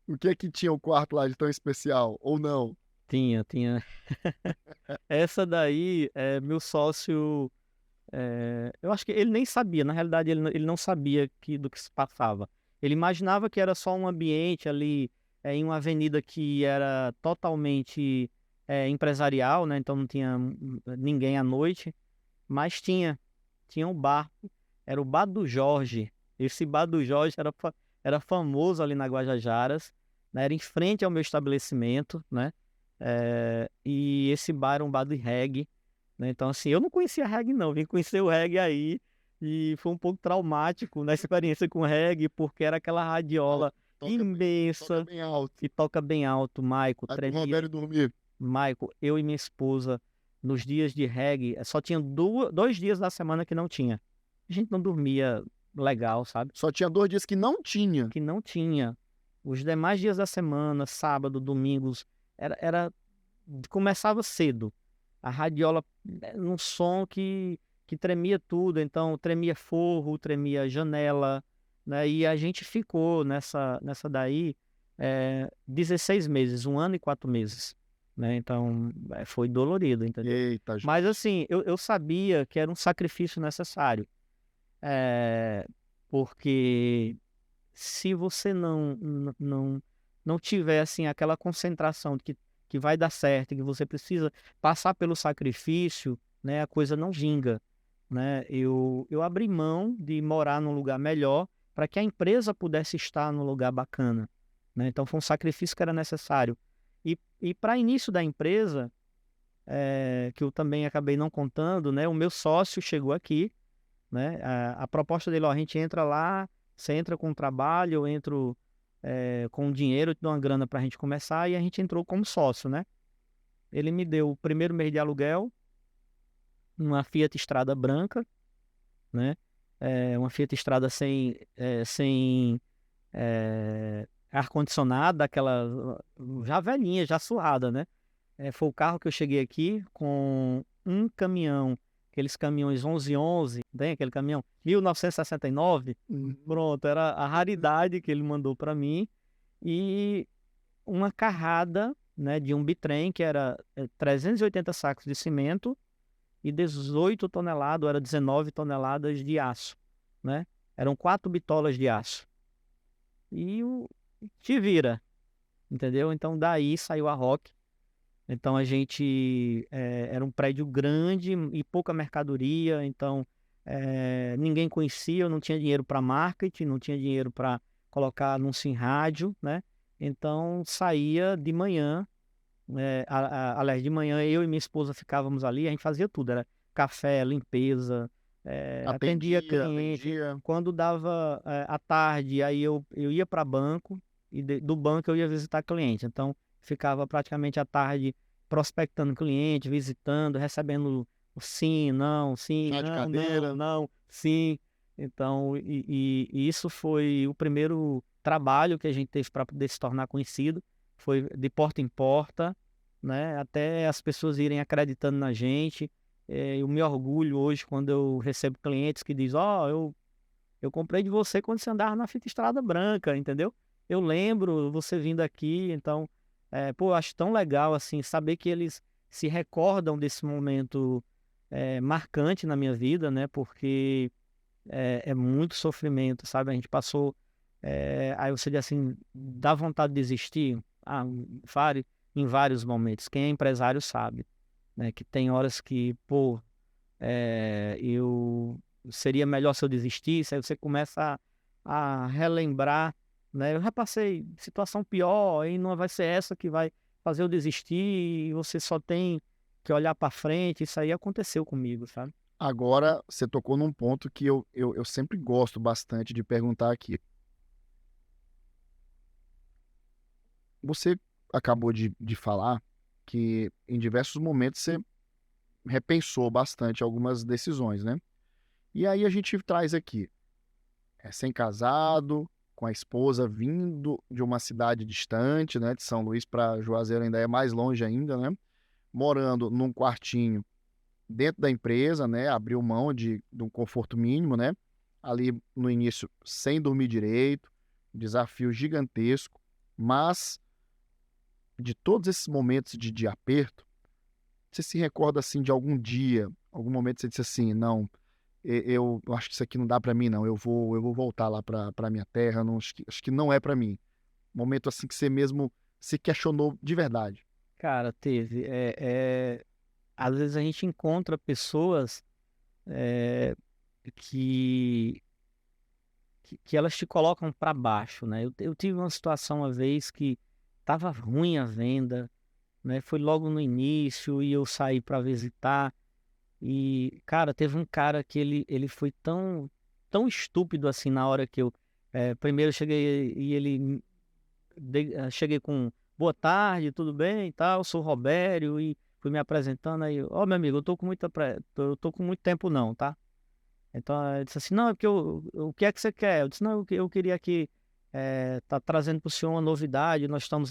o que é que tinha o quarto lá de tão especial? Ou não? Tinha. Essa daí, meu sócio, eu acho que ele nem sabia, na realidade ele não sabia do que se passava. Ele imaginava que era só um ambiente ali, em uma avenida que era totalmente empresarial, né? Então não tinha ninguém à noite, mas tinha um bar, era o Bar do Jorge. Esse Bar do Jorge era famoso ali na Guajajaras, né? Era em frente ao meu estabelecimento, né? E esse bar era um bar de reggae, né? Então, assim, eu não conhecia reggae, não. Vim conhecer o reggae aí e foi um pouco traumático na experiência com reggae, porque era aquela radiola Toca imensa bem alto. e toca bem alto. Maico, Vai pro tremia. Roberto dormir. Maico, eu e minha esposa, nos dias de reggae, só tinha 2 dias da semana que não tinha. A gente não dormia legal, sabe? Só tinha 2 dias que não tinha. Que não tinha. Os demais dias da semana, sábado, domingos, começava cedo. A radiola, num som que tremia tudo. Então, tremia forro, tremia janela, né? E a gente ficou nessa daí 16 meses, 1 ano e 4 meses, né? Então, foi dolorido, entendeu? Eita, Mas assim, eu sabia que era um sacrifício necessário. Porque se você não tiver assim aquela concentração de que vai dar certo, que você precisa passar pelo sacrifício, né, a coisa não vinga, né? Eu abri mão de morar num lugar melhor para que a empresa pudesse estar num lugar bacana, né? Então foi um sacrifício que era necessário. E para início da empresa, que eu também acabei não contando, né? O meu sócio chegou aqui, né? A proposta dele, ó, a gente entra lá, você entra com o trabalho, eu entro com o dinheiro, eu te dou uma grana pra gente começar, e a gente entrou como sócio, né? Ele me deu o primeiro mês de aluguel, uma Fiat Strada branca, né? Uma Fiat Strada sem ar-condicionado, daquela já velhinha, já surrada, né? Foi o carro que eu cheguei aqui com um caminhão, aqueles caminhões 1111, tem aquele caminhão 1969, pronto, era a raridade que ele mandou para mim, e uma carrada, né, de um bitrem que era 380 sacos de cimento e 18 toneladas, era 19 toneladas de aço, né? Eram 4 bitolas de aço. E te vira, entendeu? Então daí saiu a Rock. Então a gente era um prédio grande e pouca mercadoria, então ninguém conhecia, eu não tinha dinheiro para marketing, não tinha dinheiro para colocar anúncio em rádio, né? Então saía de manhã, aliás, de manhã eu e minha esposa ficávamos ali, a gente fazia tudo, era café, limpeza, atendia cliente. Quando dava à tarde, aí eu ia para banco e do banco eu ia visitar cliente. Então ficava praticamente à tarde prospectando cliente, visitando, recebendo sim, não, sim, não, sim. Então, e isso foi o primeiro trabalho que a gente teve para poder se tornar conhecido. Foi de porta em porta, né? Até as pessoas irem acreditando na gente. Eu me orgulho hoje quando eu recebo clientes que dizem, eu comprei de você quando você andava na Fita Estrada Branca, entendeu? Eu lembro você vindo aqui, então, eu acho tão legal, assim, saber que eles se recordam desse momento marcante na minha vida, né? Porque é muito sofrimento, sabe? A gente passou, aí você diz assim, dá vontade de desistir? Em vários momentos. Quem é empresário sabe, né? Que tem horas que, seria melhor se eu desistisse, aí você começa a relembrar, né? Eu já passei situação pior e não vai ser essa que vai fazer eu desistir, e você só tem que olhar para frente. Isso aí aconteceu comigo, sabe? Agora, você tocou num ponto que eu sempre gosto bastante de perguntar aqui. Você acabou de falar que em diversos momentos você repensou bastante algumas decisões, né? E aí a gente traz aqui, recém-casado, com a esposa vindo de uma cidade distante, né? De São Luís para Juazeiro ainda é mais longe ainda, né? Morando num quartinho dentro da empresa, né? Abriu mão de um conforto mínimo, né? Ali no início, sem dormir direito, desafio gigantesco, mas de todos esses momentos de aperto, você se recorda assim de algum dia, algum momento que você disse assim, não, eu acho que isso aqui não dá para mim, não. Eu vou voltar lá para minha terra. Não, acho que não é para mim. Momento assim que você mesmo se questionou de verdade. Cara, teve. Às vezes a gente encontra pessoas é, que, que elas te colocam para baixo, né? Eu tive uma situação uma vez que tava ruim a venda, né? Foi logo no início e eu saí para visitar. E, cara, teve um cara que ele foi tão estúpido assim na hora que eu. Primeiro eu cheguei e ele. Cheguei com boa tarde, tudo bem e tal, sou o Robério e fui me apresentando aí. Ó, meu amigo, eu tô com eu tô com muito tempo não, tá? Então ele disse assim: não, é porque o que é que você quer? Eu disse: não, eu queria aqui. Tá trazendo para o senhor uma novidade. Nós estamos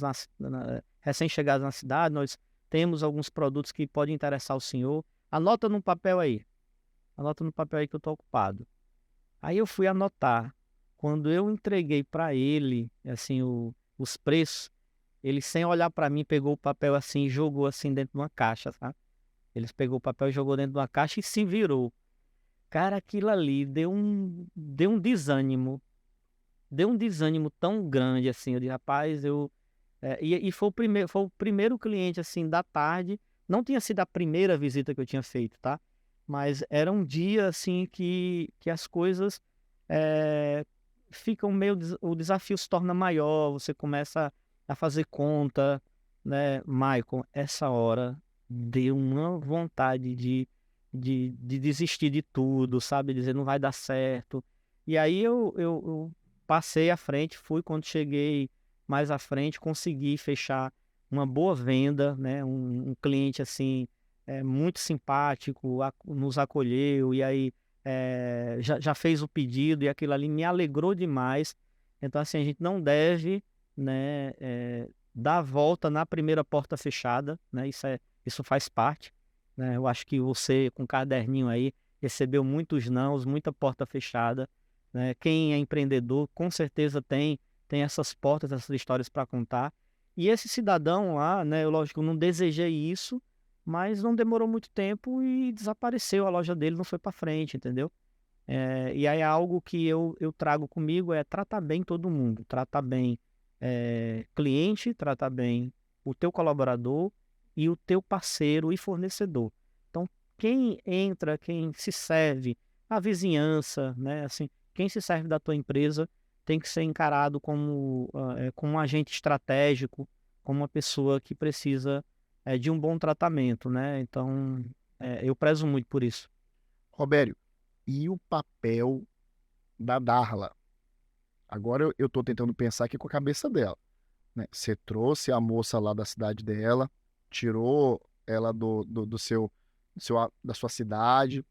recém-chegados na cidade, nós temos alguns produtos que podem interessar o senhor. Anota no papel aí. Anota no papel aí que eu estou ocupado. Aí eu fui anotar. Quando eu entreguei para ele, assim, os preços, ele sem olhar para mim pegou o papel assim e jogou assim dentro de uma caixa, sabe? Ele pegou o papel e jogou dentro de uma caixa e se virou. Cara, aquilo ali deu um desânimo. Deu um desânimo tão grande assim. Eu disse, rapaz, e foi o primeiro cliente assim da tarde. Não tinha sido a primeira visita que eu tinha feito, tá? Mas era um dia assim que as coisas eh, ficam meio. O desafio se torna maior, você começa a fazer conta, né? Michael, essa hora deu uma vontade de desistir de tudo, sabe? Dizer não vai dar certo. E aí eu passei à frente, fui quando cheguei mais à frente, consegui fechar uma boa venda, né? Um cliente assim muito simpático, nos acolheu e aí já fez o pedido e aquilo ali me alegrou demais. Então assim, a gente não deve, né, dar a volta na primeira porta fechada, né? Isso faz parte, né? Eu acho que você com o caderninho aí recebeu muitos nãos, muita porta fechada, né? Quem é empreendedor com certeza tem essas portas, essas histórias para contar. E esse cidadão lá, né, eu lógico não desejei isso, mas não demorou muito tempo e desapareceu, a loja dele não foi para frente, entendeu? E aí algo que eu trago comigo é tratar bem todo mundo, tratar bem cliente, tratar bem o teu colaborador e o teu parceiro e fornecedor. Então, quem entra, quem se serve, a vizinhança, né, assim, quem se serve da tua empresa tem que ser encarado como um agente estratégico, como uma pessoa que precisa de um bom tratamento, né? Então, eu prezo muito por isso. Robério, e o papel da Darla? Agora eu tô tentando pensar aqui com a cabeça dela, né? Você trouxe a moça lá da cidade dela, tirou ela da sua cidade,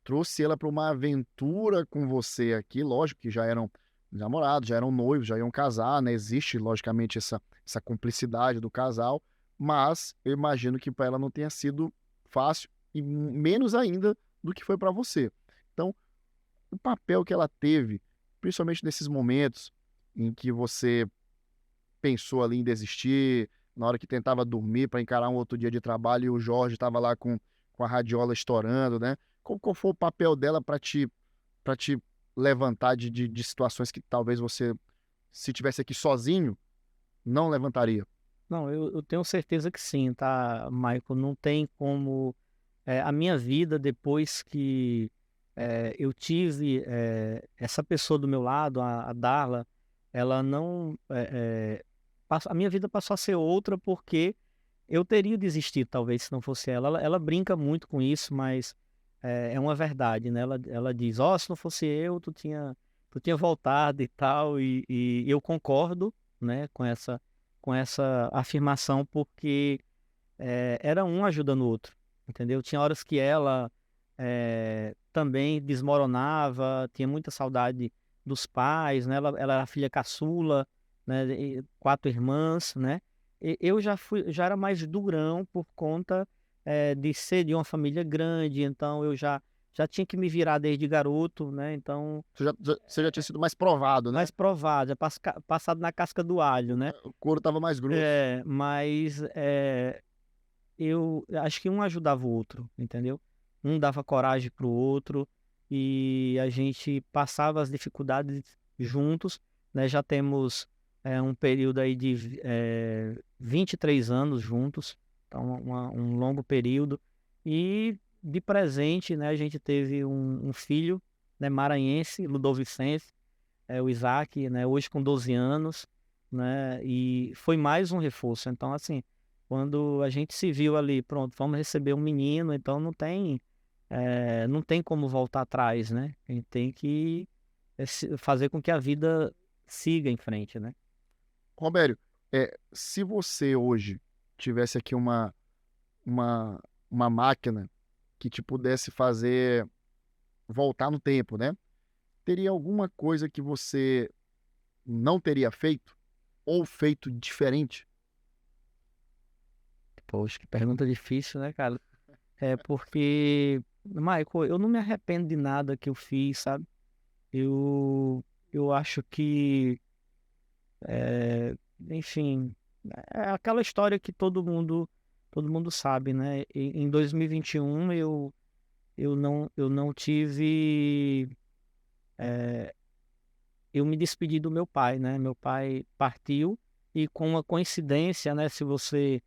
trouxe ela para uma aventura com você aqui. Lógico que já eram namorados, já eram noivos, já iam casar, né? Existe, logicamente, essa cumplicidade do casal, mas eu imagino que para ela não tenha sido fácil e menos ainda do que foi para você. Então, o papel que ela teve, principalmente nesses momentos em que você pensou ali em desistir, na hora que tentava dormir para encarar um outro dia de trabalho e o Jorge estava lá com a radiola estourando, né? Qual foi o papel dela para te levantar de situações que talvez você, se tivesse aqui sozinho, não levantaria? Não, eu tenho certeza que sim, tá, Michael? Não tem como. A minha vida, depois que eu tive essa pessoa do meu lado, a Darla, ela não. A minha vida passou a ser outra porque eu teria desistido, talvez, se não fosse ela. Ela brinca muito com isso, mas é uma verdade, né? Ela diz, se não fosse eu, tu tinha voltado e tal, e eu concordo, né, com essa afirmação, porque era um ajudando o outro, entendeu? Tinha horas que ela também desmoronava, tinha muita saudade dos pais, né? Ela era a filha caçula, né? 4 irmãs, né? Eu já era mais durão por conta de ser de uma família grande, então eu já tinha que me virar desde garoto, né? Então, Você já tinha sido mais provado, né? mais provado, passado na casca do alho, né? O couro tava mais grosso. Mas eu acho que um ajudava o outro, entendeu? Um dava coragem pro outro e a gente passava as dificuldades juntos, né? Já temos um período aí de 23 anos juntos, então um longo período. E de presente, né? A gente teve um filho, né? Maranhense, Ludovicense, o Isaac, né? Hoje com 12 anos, né? E foi mais um reforço. Então, assim, quando a gente se viu ali, pronto, vamos receber um menino, então não tem como voltar atrás, né? A gente tem que fazer com que a vida siga em frente, né? Robério, se você hoje tivesse aqui uma máquina que te pudesse fazer voltar no tempo, né? Teria alguma coisa que você não teria feito ou feito diferente? Poxa, que pergunta difícil, né, cara? Porque, Michael, eu não me arrependo de nada que eu fiz, sabe? Eu acho que, enfim, é aquela história que todo mundo sabe, né? Em 2021 eu não tive, eu me despedi do meu pai, né? Meu pai partiu e com uma coincidência, né? Se você,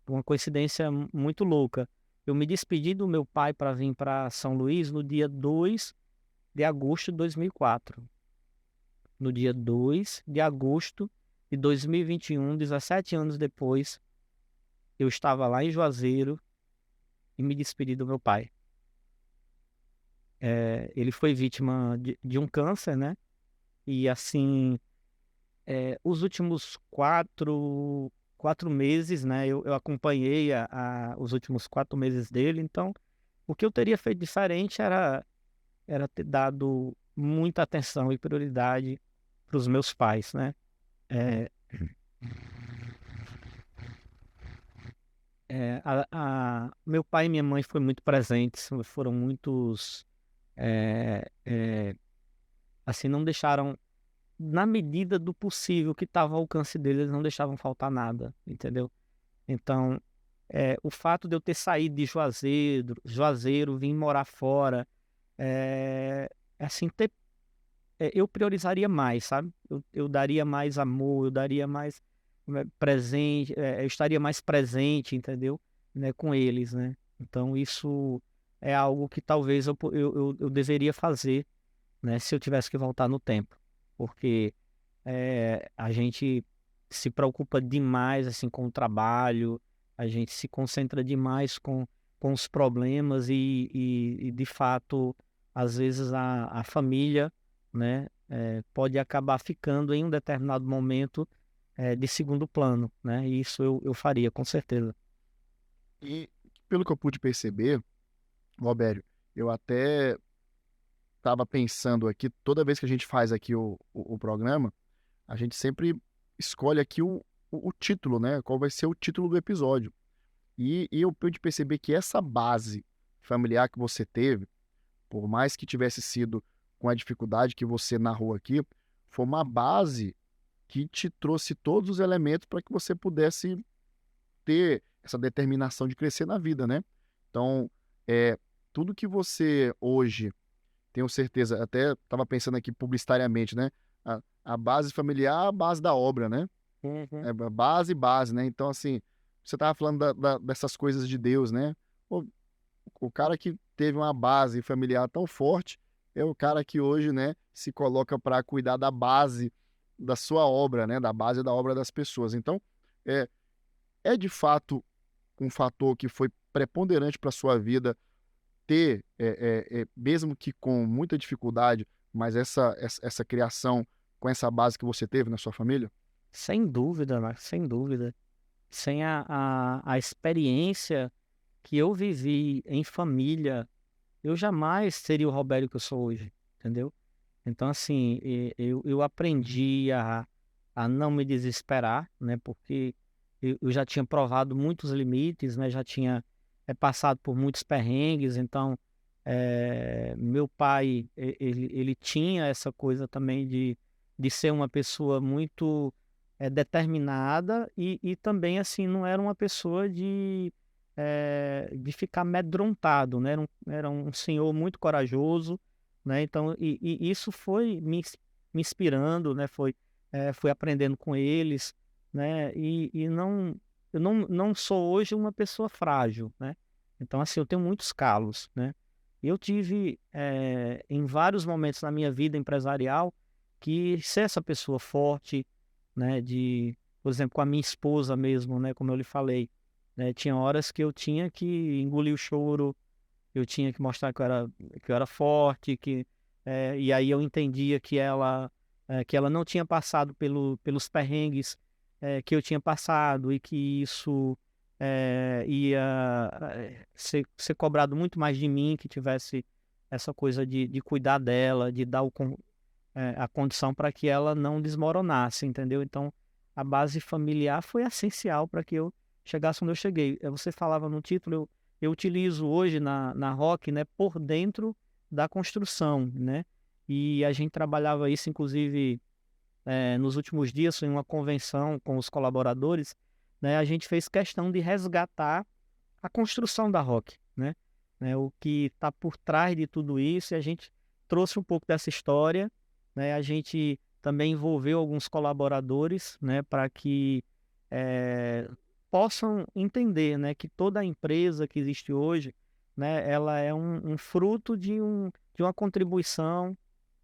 uma coincidência muito louca, eu me despedi do meu pai para vir para São Luís no dia 2 de agosto de 2004. No dia 2 de agosto de 2021, 17 anos depois, eu estava lá em Juazeiro e me despedi do meu pai. Ele foi vítima de um câncer, né? E assim, os últimos quatro meses, né? Eu acompanhei os últimos 4 meses dele. Então, o que eu teria feito diferente era ter dado muita atenção e prioridade para os meus pais, né? É, meu pai e minha mãe foram muito presentes, foram muitos, é, é, assim, não deixaram, na medida do possível que estava ao alcance deles, eles não deixavam faltar nada, entendeu? Então, o fato de eu ter saído de Juazeiro, vim morar fora, assim, eu priorizaria mais, sabe? Eu daria mais amor, eu daria mais presente, eu estaria mais presente, entendeu? Né, com eles, né? Então isso é algo que talvez eu deveria fazer, né? Se eu tivesse que voltar no tempo, porque a gente se preocupa demais assim com o trabalho, a gente se concentra demais com os problemas e de fato às vezes a família, né, pode acabar ficando em um determinado momento de segundo plano, né? E isso eu faria com certeza. E pelo que eu pude perceber, Robério, eu até estava pensando aqui, toda vez que a gente faz aqui o programa, a gente sempre escolhe aqui o título, né? Qual vai ser o título do episódio. E eu pude perceber que essa base familiar que você teve, por mais que tivesse sido com a dificuldade que você narrou aqui, foi uma base que te trouxe todos os elementos para que você pudesse ter essa determinação de crescer na vida, né? Então, tudo que você hoje, tenho certeza, até estava pensando aqui publicitariamente, né? A base familiar, a base da obra, né? Uhum. Base, né? Então, assim, você estava falando dessas coisas de Deus, né? O cara que teve uma base familiar tão forte é o cara que hoje, né, se coloca para cuidar da base da sua obra, né? Da base da obra das pessoas. Então, é de fato um fator que foi preponderante para sua vida ter, mesmo que com muita dificuldade, mas essa criação com essa base que você teve na sua família? Sem dúvida, Marcos, sem dúvida. Sem a experiência que eu vivi em família, eu jamais seria o Robério que eu sou hoje, entendeu? Então, assim, eu aprendi a não me desesperar, né? Porque eu já tinha provado muitos limites, né? Já tinha passado por muitos perrengues. Então, meu pai, ele tinha essa coisa também de ser uma pessoa muito determinada e também, assim, não era uma pessoa de ficar amedrontado, né? Era um senhor muito corajoso, né? Então, e isso foi me inspirando, né? Fui aprendendo com eles, né? Eu não sou hoje uma pessoa frágil, né? Então, assim, eu tenho muitos calos, né? Eu tive, em vários momentos na minha vida empresarial, que ser essa pessoa forte, né? Por exemplo, com a minha esposa mesmo, né? Como eu lhe falei, né? Tinha horas que eu tinha que engolir o choro, eu tinha que mostrar que eu era forte, e aí eu entendia que ela não tinha passado pelos perrengues que eu tinha passado e que isso ia ser cobrado muito mais de mim, que tivesse essa coisa de cuidar dela, de dar a condição para que ela não desmoronasse, entendeu? Então, a base familiar foi essencial para que eu chegasse onde eu cheguei. Você falava no título, eu utilizo hoje na Rock, né, por dentro da construção, né? E a gente trabalhava isso, inclusive, nos últimos dias, em uma convenção com os colaboradores, né? A gente fez questão de resgatar a construção da Rock, né? O que está por trás de tudo isso, e a gente trouxe um pouco dessa história, né? A gente também envolveu alguns colaboradores, né, para que possam entender, né, que toda a empresa que existe hoje, né, ela é um fruto de uma contribuição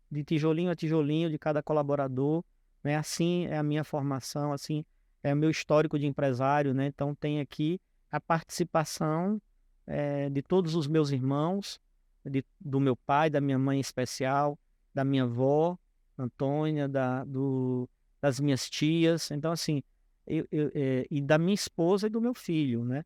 de tijolinho a tijolinho de cada colaborador, né? Assim é a minha formação, assim é o meu histórico de empresário, né? Então tem aqui a participação de todos os meus irmãos, do meu pai, da minha mãe em especial, da minha avó, Antônia, das minhas tias. Então, assim, e da minha esposa e do meu filho, né?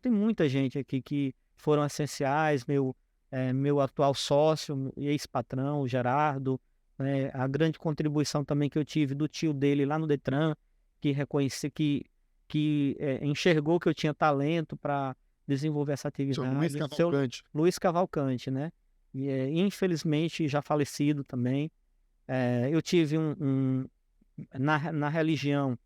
Tem muita gente aqui que foram essenciais, meu atual sócio e ex-patrão, o Gerardo, né? A grande contribuição também que eu tive do tio dele lá no Detran, que reconheceu, que enxergou que eu tinha talento para desenvolver essa Seu atividade. Luiz Cavalcante. Luiz Cavalcante, né? E, infelizmente já falecido também. Eu tive na religião,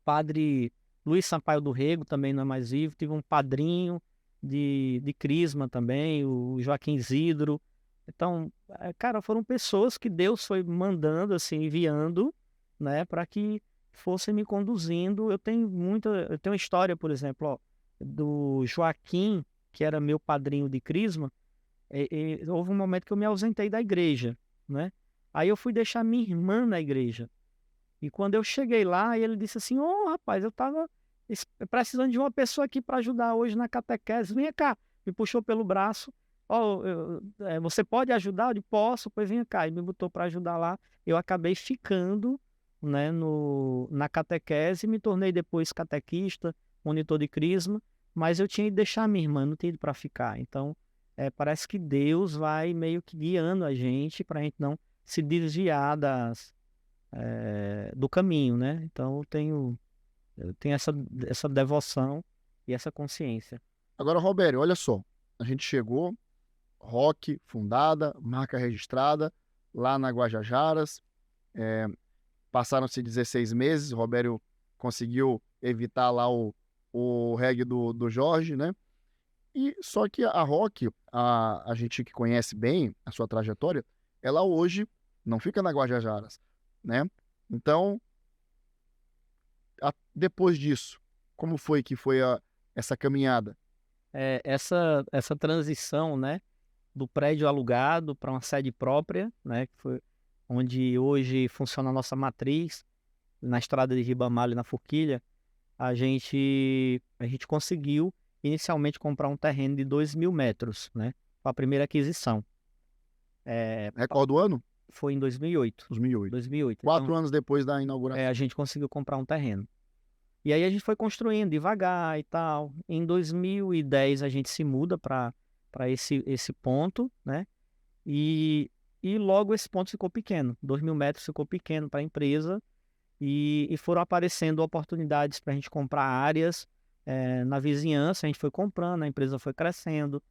padre Luiz Sampaio do Rego, também não é mais vivo. Tive um padrinho de Crisma também, o Joaquim Isidro. Então, cara, foram pessoas que Deus foi mandando, assim, enviando, né, para que fossem me conduzindo. Eu tenho uma história, por exemplo, ó, do Joaquim, que era meu padrinho de Crisma. Houve um momento que eu me ausentei da igreja, né? Aí eu fui deixar minha irmã na igreja. E quando eu cheguei lá, ele disse assim: "Ô, rapaz, eu tava precisando de uma pessoa aqui para ajudar hoje na catequese. Vem cá." Me puxou pelo braço. "Ó, você pode ajudar?" Eu disse: "Posso." "Pois vem cá." E me botou para ajudar lá. Eu acabei ficando, né, na catequese, me tornei depois catequista, monitor de crisma, mas eu tinha ido deixar minha irmã, não tinha ido para ficar. Então, parece que Deus vai meio que guiando a gente para a gente não se desviar do caminho, né? Então, eu tenho essa devoção e essa consciência. Agora, Robério, olha só. A gente chegou, Rock fundada, marca registrada, lá na Guajajaras. Passaram-se 16 meses, o Robério conseguiu evitar lá o reggae do Jorge, né? E só que a Rock, a gente que conhece bem a sua trajetória, ela hoje não fica na Guajajaras, né? Então, depois disso, como foi que foi essa caminhada? Essa transição, né, do prédio alugado para uma sede própria, né, que foi onde hoje funciona a nossa matriz, na estrada de Ribamar, ali na Forquilha, a gente conseguiu inicialmente comprar um terreno de 2.000 metros, né? Foi a primeira aquisição. Recorda o ano? Foi em 2008. 2008. 2008. 4 anos depois da inauguração. A gente conseguiu comprar um terreno. E aí a gente foi construindo devagar e tal. Em 2010 a gente se muda para esse ponto, né? E logo esse ponto ficou pequeno. 2.000 metros ficou pequeno para a empresa. E foram aparecendo oportunidades para a gente comprar áreas na vizinhança. A gente foi comprando, a empresa foi crescendo,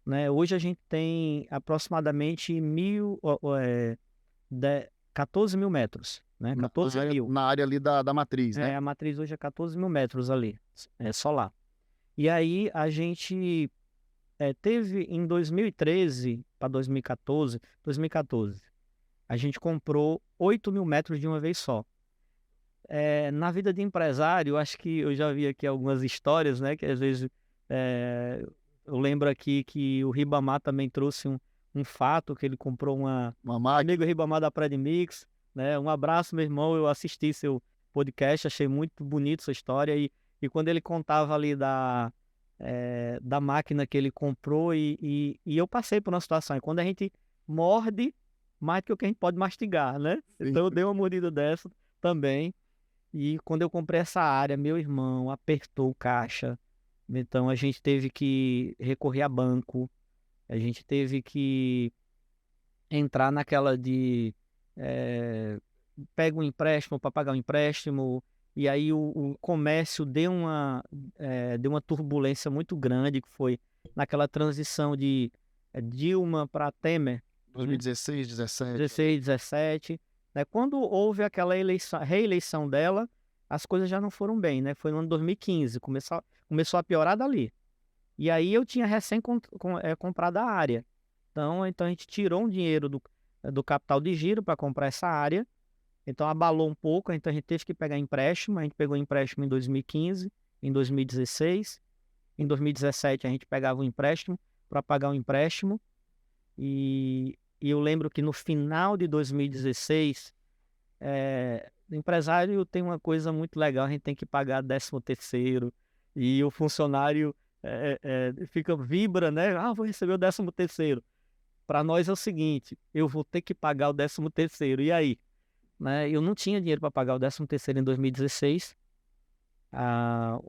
né? Hoje a gente tem aproximadamente 14.000 metros, né? 14 mil. Na área ali da matriz, né? A matriz hoje é 14.000 metros ali, solar. E aí a gente teve em 2013 para 2014, a gente comprou 8.000 metros de uma vez só. Na vida de empresário, acho que eu já vi aqui algumas histórias, né? Que às vezes eu lembro aqui que o Ribamar também trouxe um fato, que ele comprou uma máquina. Amigo Ribamar da Predmix, né? Um abraço, meu irmão, eu assisti seu podcast, achei muito bonito sua história, e quando ele contava ali da máquina que ele comprou, e eu passei por uma situação, e quando a gente morde mais do que o que a gente pode mastigar, né? Sim. Então eu dei uma mordida dessa também, e quando eu comprei essa área, meu irmão apertou o caixa, então a gente teve que recorrer a banco, a gente teve que entrar naquela de pega um empréstimo para pagar um empréstimo, e aí o comércio deu uma turbulência muito grande, que foi naquela transição de Dilma para Temer. 2016, 17. 16, 17. Né? Quando houve aquela reeleição dela, as coisas já não foram bem, né? Foi no ano 2015, começou a piorar dali. E aí eu tinha recém comprado a área. Então a gente tirou um dinheiro do capital de giro para comprar essa área. Então abalou um pouco, então a gente teve que pegar empréstimo. A gente pegou empréstimo em 2015, em 2016. Em 2017 a gente pegava um empréstimo para pagar o empréstimo. E eu lembro que no final de 2016, o empresário tem uma coisa muito legal, a gente tem que pagar 13º, e o funcionário vibra, né? Vou receber o 13º. Para nós é o seguinte, eu vou ter que pagar o 13º, e aí? Né? Eu não tinha dinheiro para pagar o 13º em 2016.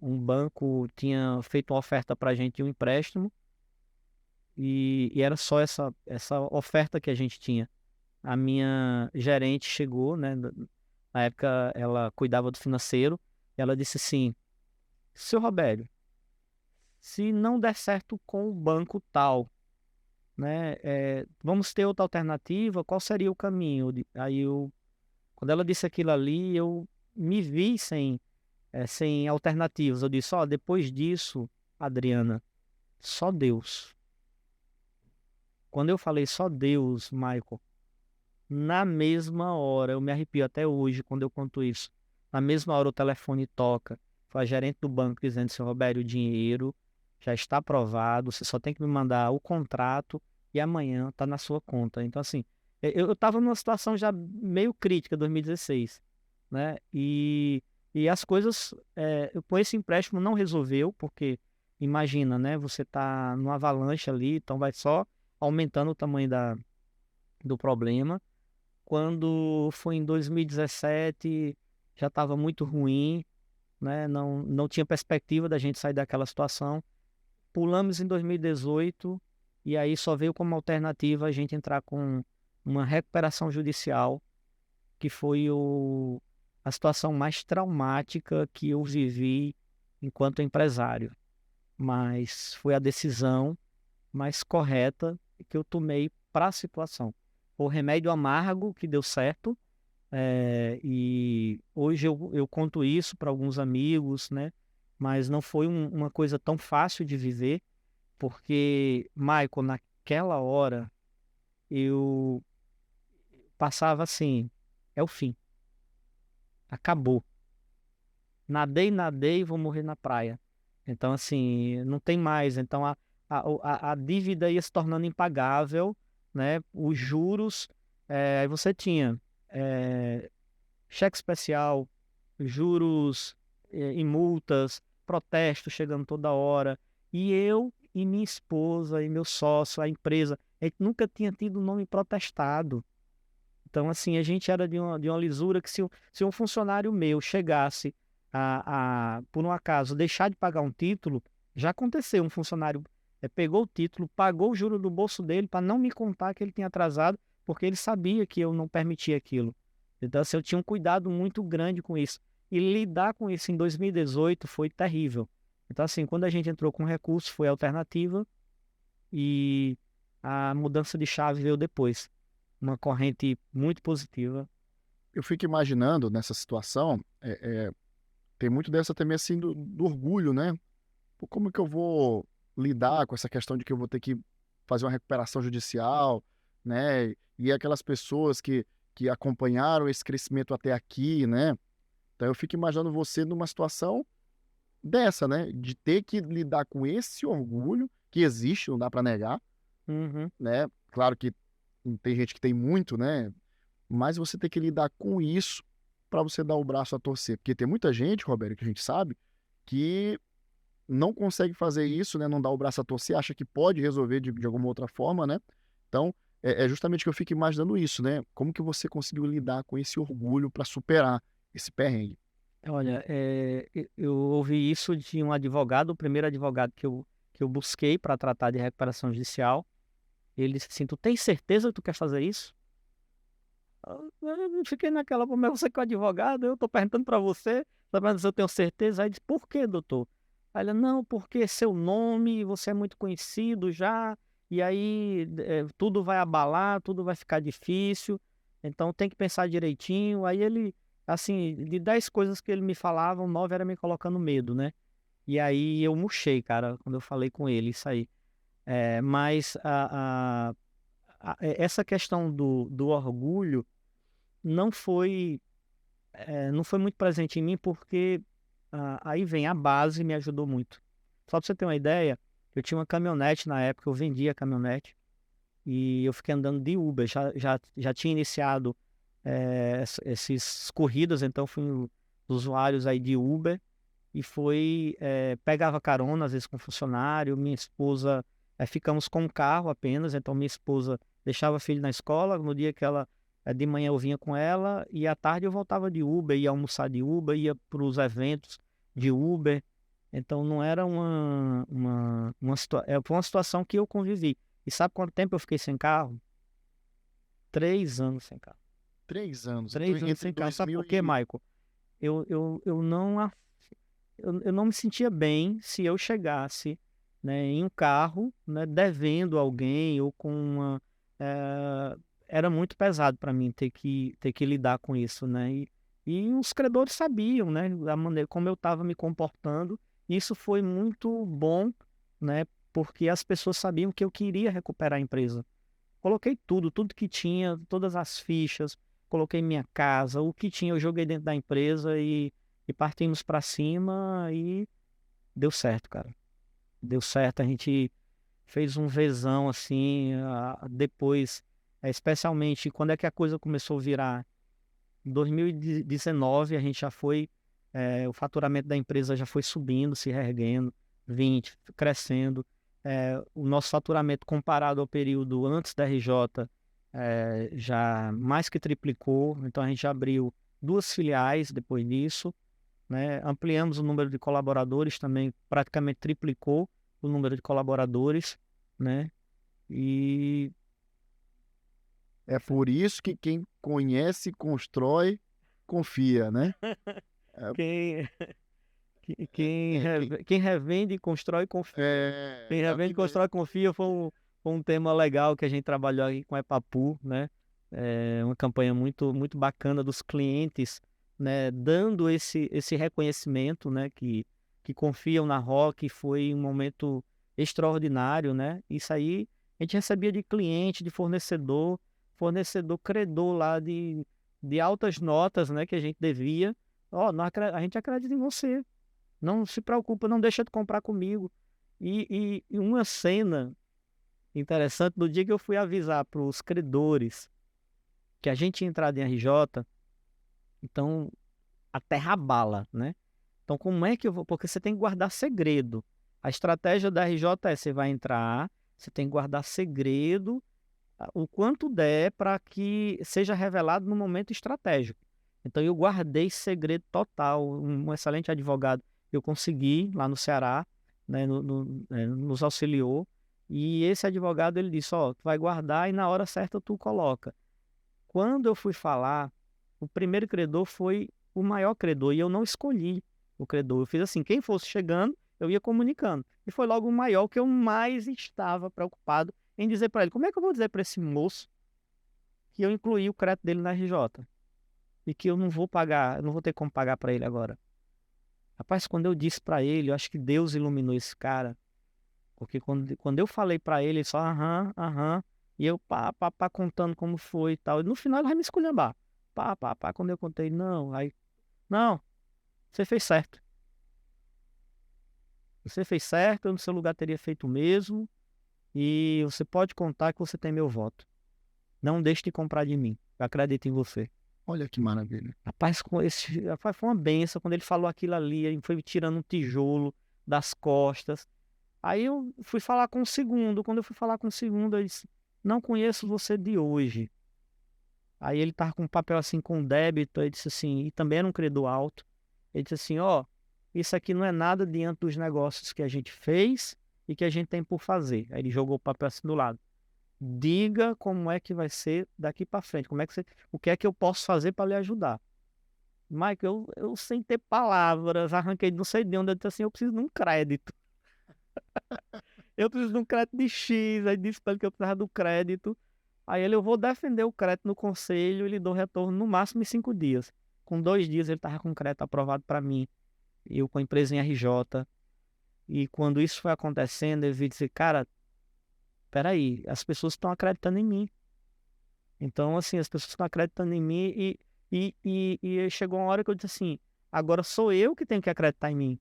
Um banco tinha feito uma oferta para a gente de um empréstimo, e era só essa oferta que a gente tinha. A minha gerente chegou, né? Na época ela cuidava do financeiro, e ela disse assim: seu Robério, se não der certo com o banco tal, né, vamos ter outra alternativa, qual seria o caminho? Aí quando ela disse aquilo ali, eu me vi sem alternativas. Eu disse: depois disso, Adriana, só Deus. Quando eu falei só Deus, Michael, na mesma hora, eu me arrepio até hoje quando eu conto isso, na mesma hora o telefone toca, foi a gerente do banco dizendo: seu Robério, o dinheiro já está aprovado, você só tem que me mandar o contrato e amanhã está na sua conta. Então, assim, eu estava numa situação já meio crítica, 2016, né? E as coisas com esse empréstimo não resolveu, porque imagina, né? Você está numa avalanche ali, então vai só aumentando o tamanho do problema. Quando foi em 2017, já estava muito ruim, né? Não tinha perspectiva da gente sair daquela situação. Pulamos em 2018, e aí só veio como alternativa a gente entrar com uma recuperação judicial, que foi a situação mais traumática que eu vivi enquanto empresário. Mas foi a decisão mais correta que eu tomei para a situação. Foi o remédio amargo que deu certo, e hoje eu conto isso para alguns amigos, né? Mas não foi uma coisa tão fácil de viver, porque, Michael, naquela hora, eu passava assim: é o fim. Acabou. Nadei, vou morrer na praia. Então, assim, não tem mais. Então, a dívida ia se tornando impagável, né? Os juros, aí você tinha cheque especial, juros em multas, protestos chegando toda hora. E eu e minha esposa e meu sócio, a empresa, a gente nunca tinha tido nome protestado. Então, assim, a gente era de uma lisura que se um funcionário meu chegasse por um acaso, deixar de pagar um título, já aconteceu, um funcionário pegou o título, pagou o juro do bolso dele para não me contar que ele tinha atrasado, porque ele sabia que eu não permitia aquilo. Então, assim, eu tinha um cuidado muito grande com isso. E lidar com isso em 2018 foi terrível. Então, assim, quando a gente entrou com recurso, foi a alternativa e a mudança de chave veio depois. Uma corrente muito positiva. Eu fico imaginando nessa situação, tem muito dessa também assim do orgulho, né? Pô, como que eu vou lidar com essa questão de que eu vou ter que fazer uma recuperação judicial, né? E aquelas pessoas que acompanharam esse crescimento até aqui, né? Então eu fico imaginando você numa situação dessa, né? De ter que lidar com esse orgulho que existe, não dá para negar, Uhum. né? Claro que tem gente que tem muito, né? Mas você tem que lidar com isso para você dar o braço a torcer. Porque tem muita gente, Roberto, que a gente sabe, que não consegue fazer isso, né? Não dá o braço a torcer, acha que pode resolver de alguma outra forma, né? Então, é justamente que eu fico imaginando isso, né? Como que você conseguiu lidar com esse orgulho para superar esse perrengue? Olha, eu ouvi isso de um advogado, o primeiro advogado que eu busquei para tratar de recuperação judicial. Ele disse assim: Tu tem certeza que tu quer fazer isso? Eu fiquei naquela, "Pô, mas você que é advogado, eu estou perguntando para você, tá perguntando se eu tenho certeza." Aí ele disse: Por quê, doutor? Aí ele: Não, porque seu nome, você é muito conhecido já, e aí tudo vai abalar, tudo vai ficar difícil, então tem que pensar direitinho. Aí ele, assim, de 10 coisas que ele me falava, 9 era me colocando medo, né? E aí eu murchei, cara, quando eu falei com ele, isso aí. Mas essa questão do orgulho não foi, não foi muito presente em mim, porque aí vem a base, me ajudou muito. Só para você ter uma ideia, eu tinha uma caminhonete na época, eu vendia a caminhonete e eu fiquei andando de Uber. Já tinha iniciado esses corridas, então fui um dos usuários aí de Uber e pegava carona às vezes com funcionário. Minha esposa, ficamos com um carro apenas, então minha esposa deixava a filha na escola, no dia que ela de manhã eu vinha com ela e à tarde eu voltava de Uber, ia almoçar de Uber, ia para os eventos de Uber. Então não era foi uma situação que eu convivi. E sabe quanto tempo eu fiquei sem carro? 3 anos sem carro. 3 anos. Então, 3 anos entre sem carro. Sabe 2000 por quê, e... Michael? Eu não me sentia bem se eu chegasse, né, em um carro, né, devendo alguém ou com era muito pesado para mim ter que lidar com isso, né? E os credores sabiam, né, da maneira como eu estava me comportando. Isso foi muito bom, né? Porque as pessoas sabiam que eu queria recuperar a empresa. Coloquei tudo que tinha, todas as fichas, coloquei minha casa, o que tinha eu joguei dentro da empresa e partimos para cima e deu certo, cara. Deu certo, a gente fez um vezão assim, depois, especialmente quando é que a coisa começou a virar. Em 2019 a gente já foi, o faturamento da empresa já foi subindo, se reerguendo, 20, crescendo. O nosso faturamento comparado ao período antes da RJ já mais que triplicou, então a gente já abriu 2 filiais depois disso, né? Ampliamos o número de colaboradores também, praticamente triplicou o número de colaboradores, né? E É por isso que quem conhece, constrói, confia, né? quem, É, quem- quem revende, constrói, confia. Quem é o revende, que vem. constrói, confia foi um tema legal que a gente trabalhou aí com a Epapu, né? Uma campanha muito, muito bacana dos clientes, né? Dando esse reconhecimento, né? Que confiam na Rock. Foi um momento extraordinário, né? Isso aí a gente recebia de cliente, de fornecedor credor lá de altas notas, né? Que a gente devia. Ó, a gente acredita em você. Não se preocupa, não deixa de comprar comigo. E uma cena interessante, no dia que eu fui avisar para os credores que a gente tinha entrado em RJ, então a terra abala, né? Então como é que eu vou? Porque você tem que guardar segredo. A estratégia da RJ é: você vai entrar, você tem que guardar segredo, o quanto der para que seja revelado no momento estratégico. Então eu guardei segredo total. Um excelente advogado eu consegui lá no Ceará, né, nos auxiliou. E esse advogado ele disse: ó, tu vai guardar e na hora certa tu coloca. Quando eu fui falar, o primeiro credor foi o maior credor e eu não escolhi o credor. Eu fiz assim: quem fosse chegando, eu ia comunicando. E foi logo o maior, que eu mais estava preocupado em dizer para ele: como é que eu vou dizer para esse moço que eu incluí o crédito dele na RJ e que eu não vou pagar, eu não vou ter como pagar para ele agora? Rapaz, quando eu disse para ele, eu acho que Deus iluminou esse cara, porque quando eu falei para ele, ele só aham, aham, e eu pá, contando como foi e tal. E no final ele vai me esculhambar. Pá, quando eu contei, não, aí, não, você fez certo. Você fez certo, eu no seu lugar teria feito o mesmo, e você pode contar que você tem meu voto. Não deixe de comprar de mim, eu acredito em você. Olha que maravilha. Rapaz, rapaz, foi uma benção quando ele falou aquilo ali, ele foi me tirando um tijolo das costas. Aí eu fui falar com o segundo, quando eu fui falar com o segundo, ele disse: não conheço você de hoje. Aí ele tava com um papel assim com débito, ele disse assim, e também era um credor alto. Ele disse assim: ó, isso aqui não é nada diante dos negócios que a gente fez e que a gente tem por fazer. Aí ele jogou o papel assim do lado. Diga como é que vai ser daqui para frente, o que é que eu posso fazer para lhe ajudar. Michael, eu sem ter palavras, arranquei não sei de onde, eu disse assim: eu preciso de um crédito. Eu preciso de um crédito de X, aí disse para ele que eu precisava do crédito. Aí ele: eu vou defender o crédito no conselho e lhe dou retorno no máximo em 5 dias. Com 2 dias ele estava com o crédito aprovado para mim, eu com a empresa em RJ. E quando isso foi acontecendo, eu vi dizer: cara, peraí, as pessoas estão acreditando em mim. Então, assim, as pessoas estão acreditando em mim e chegou uma hora que eu disse assim: agora sou eu que tenho que acreditar em mim.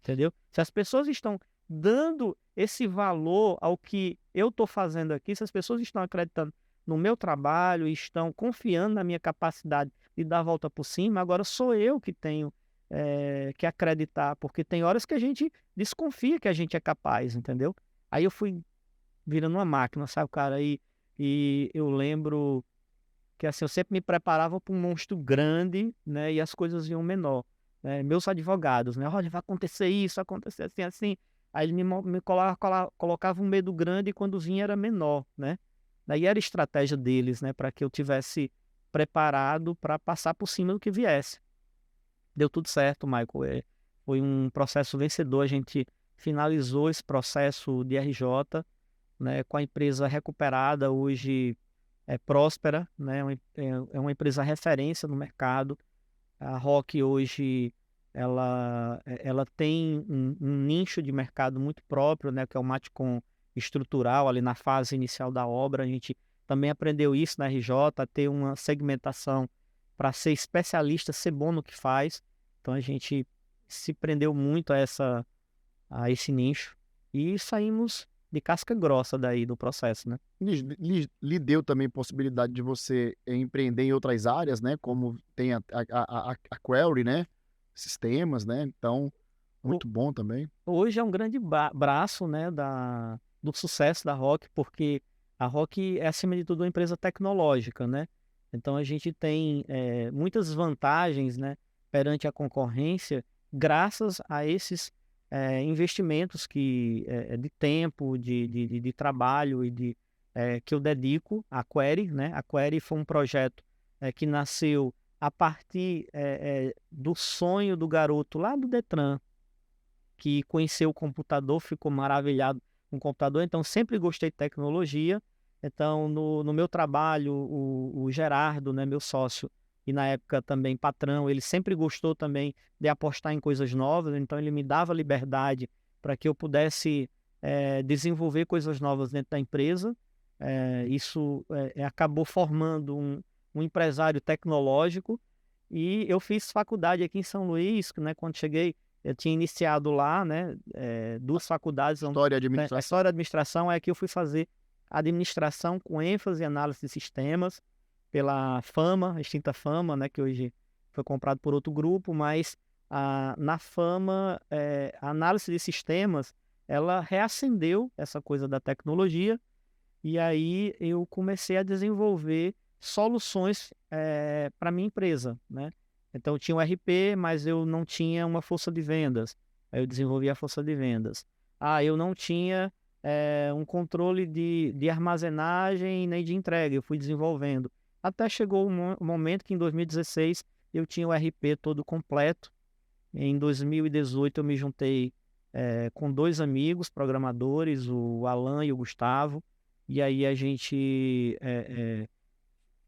Entendeu? Se as pessoas estão dando esse valor ao que eu estou fazendo aqui, se as pessoas estão acreditando no meu trabalho e estão confiando na minha capacidade de dar a volta por cima, agora sou eu que tenho que acreditar, porque tem horas que a gente desconfia que a gente é capaz, entendeu? Aí eu fui virando uma máquina, sabe, cara? E eu lembro que assim, eu sempre me preparava para um monstro grande, né? E as coisas iam menor. Né? Meus advogados, né? Olha, vai acontecer isso, vai acontecer assim, assim. Aí ele me colocava um medo grande e quando vinha era menor, né? Daí era estratégia deles, né? Para que eu tivesse preparado para passar por cima do que viesse. Deu tudo certo, Michael. Foi um processo vencedor. A gente finalizou esse processo de RJ, né? Com a empresa recuperada, hoje próspera, né? É uma empresa referência no mercado. A Rock hoje ela tem um nicho de mercado muito próprio, né? Que é o Matcom estrutural, ali na fase inicial da obra. A gente também aprendeu isso na RJ, a ter uma segmentação para ser especialista, ser bom no que faz. Então a gente se prendeu muito a esse nicho e saímos de casca grossa daí do processo, né? Lhe deu também possibilidade de você empreender em outras áreas, né? Como tem a Query, né? Sistemas, né? Então, muito bom também. Hoje é um grande braço, né, do sucesso da Rock, porque a Rock é, acima de tudo, uma empresa tecnológica, né? Então a gente tem muitas vantagens, né, perante a concorrência, graças a esses investimentos de tempo, de trabalho e que eu dedico à Query, né? A Query foi um projeto que nasceu a partir do sonho do garoto lá do Detran, que conheceu o computador, ficou maravilhado com o computador. Então sempre gostei de tecnologia. Então no meu trabalho, o Gerardo, né, meu sócio, e na época também patrão, ele sempre gostou também de apostar em coisas novas, então ele me dava liberdade para que eu pudesse desenvolver coisas novas dentro da empresa. Isso acabou formando um empresário tecnológico, e eu fiz faculdade aqui em São Luís, né? Quando cheguei, eu tinha iniciado lá, né? 2 faculdades. História e administração. A história e administração é que eu fui fazer administração com ênfase em análise de sistemas, pela Fama, a extinta Fama, né, que hoje foi comprado por outro grupo, mas na Fama, a análise de sistemas, ela reacendeu essa coisa da tecnologia, e aí eu comecei a desenvolver soluções para minha empresa, né? Então eu tinha um RP, mas eu não tinha uma força de vendas. Aí eu desenvolvi a força de vendas. Eu não tinha um controle de armazenagem nem de entrega, eu fui desenvolvendo. Até chegou um momento que em 2016 eu tinha o RP todo completo. Em 2018 eu me juntei com 2 amigos programadores, o Alan e o Gustavo, e aí a gente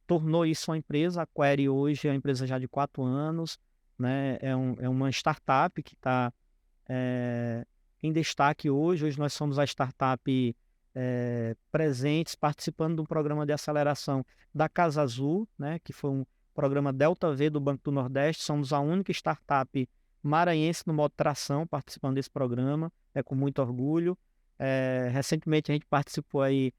tornou isso uma empresa. A Query hoje é uma empresa já de 4 anos, né? É uma startup que está em destaque hoje. Hoje nós somos a startup presentes, participando de um programa de aceleração da Casa Azul, né? Que foi um programa Delta V do Banco do Nordeste. Somos a única startup maranhense no modo tração participando desse programa, com muito orgulho. Recentemente a gente participou aí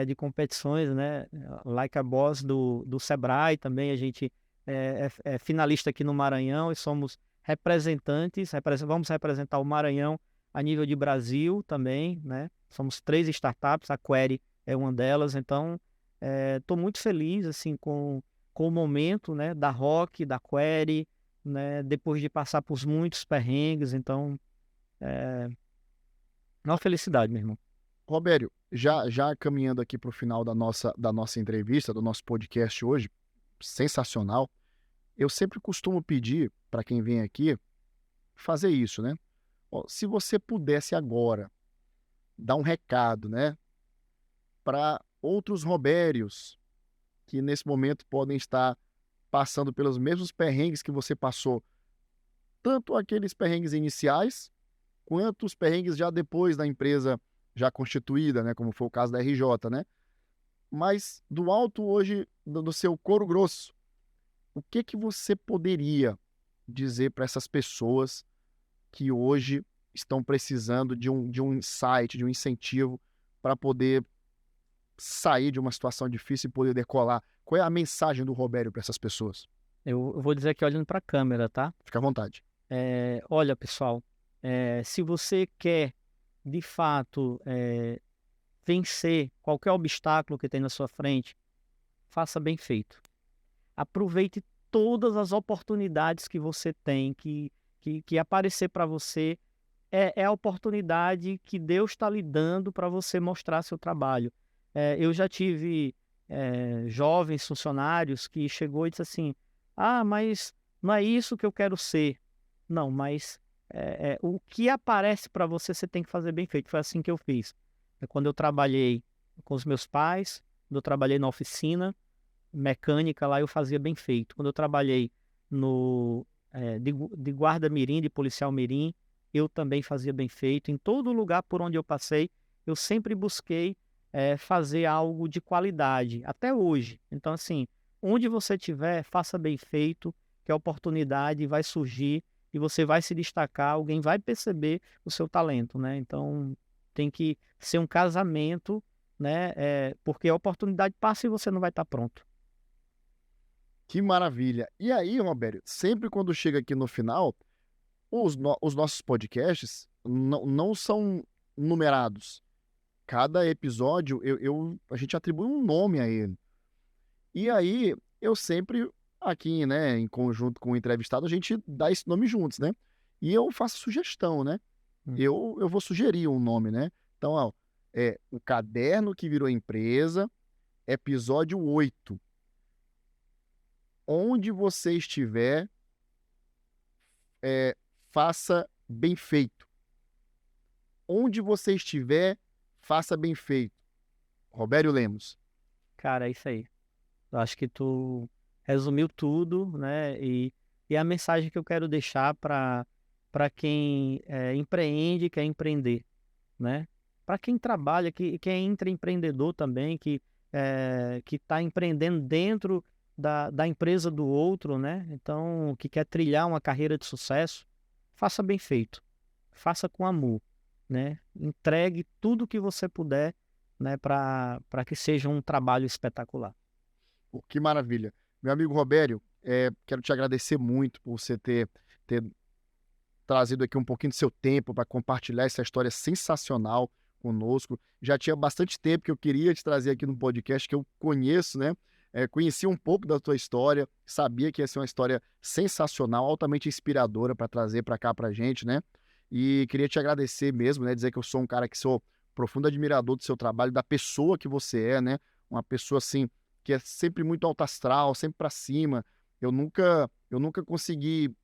de competições, né? Like a Boss do Sebrae também. A gente é finalista aqui no Maranhão e somos representantes, vamos representar o Maranhão a nível de Brasil também, né? Somos 3 startups, a Query é uma delas. Então estou muito feliz assim com o momento, né, da Rock, da Query, né, depois de passar por muitos perrengues. Então é uma felicidade, meu irmão. Robério, já caminhando aqui para o final da nossa entrevista, do nosso podcast hoje, sensacional. Eu sempre costumo pedir para quem vem aqui fazer isso, né? Se você pudesse agora dar um recado, né, para outros Robérios que nesse momento podem estar passando pelos mesmos perrengues que você passou, tanto aqueles perrengues iniciais, quanto os perrengues já depois da empresa já constituída, né, como foi o caso da RJ, né? Mas do alto hoje do seu couro grosso, o que você poderia dizer para essas pessoas que hoje estão precisando de um insight, de um incentivo para poder sair de uma situação difícil e poder decolar? Qual é a mensagem do Robério para essas pessoas? Eu vou dizer aqui olhando para a câmera, tá? Fica à vontade. Olha, pessoal, se você quer, de fato, vencer qualquer obstáculo que tem na sua frente, faça bem feito. Aproveite todas as oportunidades que você tem, que aparecer para você. É a oportunidade que Deus está lhe dando para você mostrar seu trabalho. Eu já tive jovens funcionários que chegou e disse assim: mas não é isso que eu quero ser. Não, mas o que aparece para você, você tem que fazer bem feito. Foi assim que eu fiz. Quando eu trabalhei com os meus pais, quando eu trabalhei na oficina mecânica lá, eu fazia bem feito. Quando eu trabalhei de guarda-mirim, de policial mirim, eu também fazia bem feito. Em todo lugar por onde eu passei, eu sempre busquei fazer algo de qualidade, até hoje. Então, assim, onde você estiver, faça bem feito, que a oportunidade vai surgir e você vai se destacar, alguém vai perceber o seu talento, né? Então, tem que ser um casamento, né? Porque a oportunidade passa e você não vai estar pronto. Que maravilha! E aí, Robério, sempre quando chega aqui no final, os nossos podcasts não são numerados. Cada episódio, a gente atribui um nome a ele. E aí, eu sempre, aqui, né, em conjunto com o entrevistado, a gente dá esse nome juntos, né? E eu faço sugestão, né? Eu vou sugerir um nome, né? Então, O Caderno que Virou Empresa, episódio 8. Onde você estiver, faça bem feito. Onde você estiver, faça bem feito. Robério Lemos. Cara, é isso aí. Eu acho que tu resumiu tudo, né? E a mensagem que eu quero deixar para quem empreende, quer empreender, né? Para quem trabalha, que é intraempreendedor também, que está empreendendo dentro da empresa do outro, né? Então, que quer trilhar uma carreira de sucesso, faça bem feito, faça com amor, né? Entregue tudo que você puder, né? Para que seja um trabalho espetacular. Que maravilha. Meu amigo Robério, quero te agradecer muito por você ter trazido aqui um pouquinho do seu tempo para compartilhar essa história sensacional conosco. Já tinha bastante tempo que eu queria te trazer aqui no podcast, que eu conheço, né? Conheci um pouco da tua história, sabia que ia ser uma história sensacional, altamente inspiradora para trazer para cá pra gente, né? E queria te agradecer mesmo, né? Dizer que eu sou um cara que sou profundo admirador do seu trabalho, da pessoa que você é, né? Uma pessoa, assim, que é sempre muito alto astral, sempre para cima. Eu nunca consegui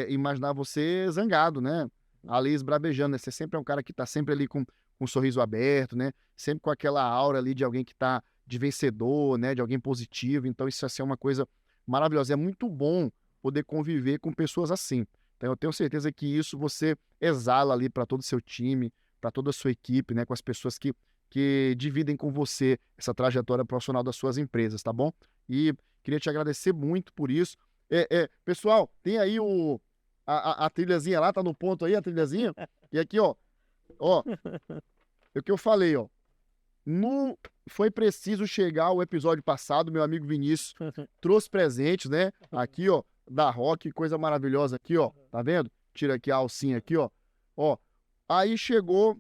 imaginar você zangado, né? Ali esbravejando, né? Você sempre é um cara que tá sempre ali com um sorriso aberto, né? Sempre com aquela aura ali de alguém que tá de vencedor, né? De alguém positivo. Então isso assim, é uma coisa maravilhosa. É muito bom poder conviver com pessoas assim. Então eu tenho certeza que isso você exala ali para todo o seu time, para toda a sua equipe, né? Com as pessoas que dividem com você essa trajetória profissional das suas empresas, tá bom? E queria te agradecer muito por isso. Pessoal, tem aí a trilhazinha lá, tá no ponto aí a trilhazinha. E aqui, ó, é o que eu falei, ó. Não foi preciso chegar ao episódio passado, meu amigo Vinícius trouxe presentes, né? Aqui, ó, da Rock, coisa maravilhosa aqui, ó. Tá vendo? Tira aqui a alcinha aqui, ó. Ó, aí chegou,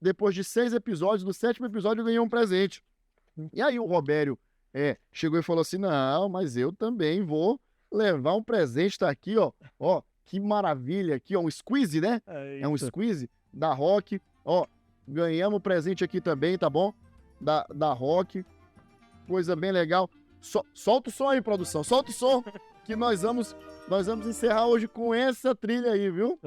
depois de 6 episódios, no 7º episódio eu ganhei um presente. E aí o Robério chegou e falou assim, não, mas eu também vou levar um presente, tá aqui, ó. Ó, que maravilha aqui, ó, um squeeze, né? É um squeeze da Rock, ó. Ganhamos presente aqui também, tá bom? Da Rock. Coisa bem legal. Solta o som aí, produção. Solta o som. Que nós vamos encerrar hoje com essa trilha aí, viu?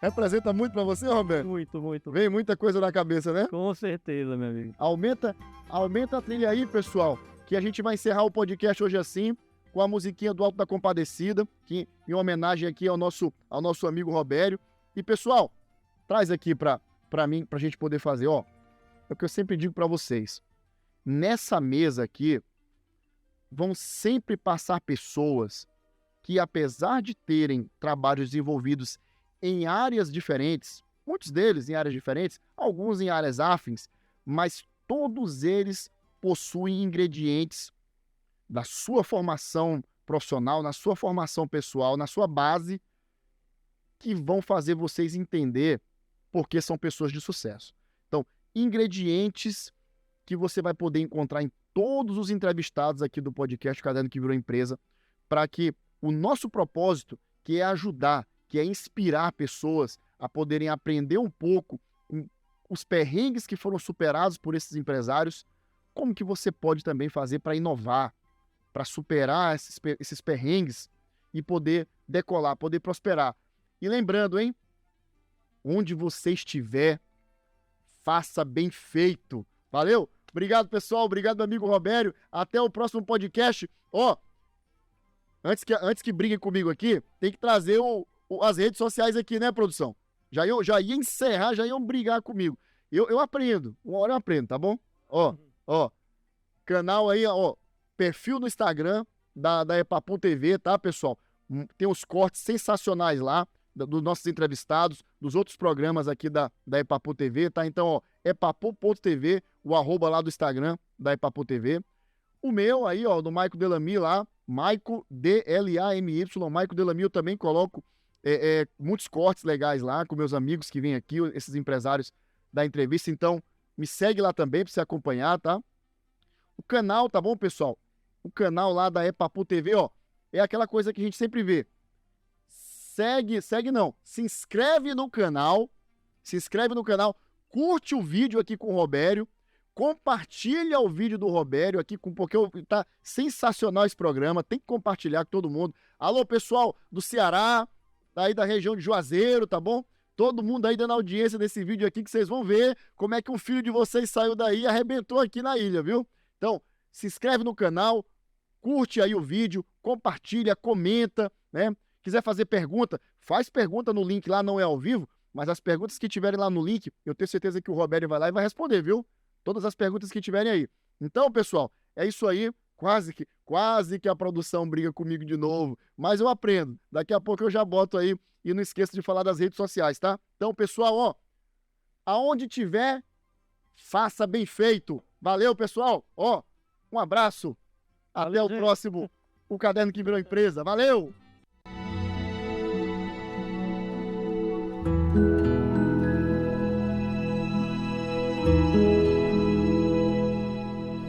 Representa muito pra você, Roberto? Muito, muito. Vem muita coisa na cabeça, né? Com certeza, meu amigo. Aumenta a trilha aí, pessoal. Que a gente vai encerrar o podcast hoje assim, com a musiquinha do Alto da Compadecida, que em homenagem aqui ao nosso amigo Robério. E, pessoal, traz aqui pra mim, pra gente poder fazer, ó. É o que eu sempre digo pra vocês. Nessa mesa aqui, vão sempre passar pessoas que, apesar de terem trabalhos desenvolvidos em áreas diferentes, muitos deles em áreas diferentes, alguns em áreas afins, mas todos eles possuem ingredientes da sua formação profissional, na sua formação pessoal, na sua base, que vão fazer vocês entender porque são pessoas de sucesso. Então, ingredientes que você vai poder encontrar em todos os entrevistados aqui do podcast Caderno que Virou Empresa, para que o nosso propósito, que é ajudar, que é inspirar pessoas a poderem aprender um pouco com os perrengues que foram superados por esses empresários, como que você pode também fazer para inovar, para superar esses perrengues e poder decolar, poder prosperar. E lembrando, hein? Onde você estiver, faça bem feito. Valeu? Obrigado, pessoal. Obrigado, meu amigo Robério. Até o próximo podcast. Ó, antes que briguem comigo aqui, tem que trazer as redes sociais aqui, né, produção? Já ia encerrar, já iam brigar comigo. Eu aprendo. Uma hora eu aprendo, tá bom? Ó. Canal aí, ó. Perfil no Instagram da Epapum TV, tá, pessoal? Tem uns cortes sensacionais lá dos nossos entrevistados, dos outros programas aqui da Epapum TV, tá? Então, ó, epapum.tv, o @ lá do Instagram da Epapum TV. O meu aí, ó, do Maico Delamy lá, Maico DLAMY, Maico Delamy, eu também coloco muitos cortes legais lá com meus amigos que vêm aqui, esses empresários da entrevista. Então, me segue lá também pra você acompanhar, tá? O canal, tá bom, pessoal? O canal lá da Epapum TV, ó, é aquela coisa que a gente sempre vê. Se inscreve no canal, curte o vídeo aqui com o Robério, compartilha o vídeo do Robério aqui, porque tá sensacional esse programa, tem que compartilhar com todo mundo. Alô, pessoal do Ceará, aí da região de Juazeiro, tá bom? Todo mundo aí dando audiência nesse vídeo aqui, que vocês vão ver como é que um filho de vocês saiu daí e arrebentou aqui na ilha, viu? Então, se inscreve no canal, curte aí o vídeo, compartilha, comenta, né? Quiser fazer pergunta, faz pergunta no link lá, não é ao vivo, mas as perguntas que tiverem lá no link, eu tenho certeza que o Robério vai lá e vai responder, viu? Todas as perguntas que tiverem aí. Então, pessoal, é isso aí. Quase que a produção briga comigo de novo, mas eu aprendo. Daqui a pouco eu já boto aí e não esqueça de falar das redes sociais, tá? Então, pessoal, ó, aonde tiver, faça bem feito. Valeu, pessoal. Ó, um abraço. Até o próximo, o Caderno que Virou Empresa. Valeu!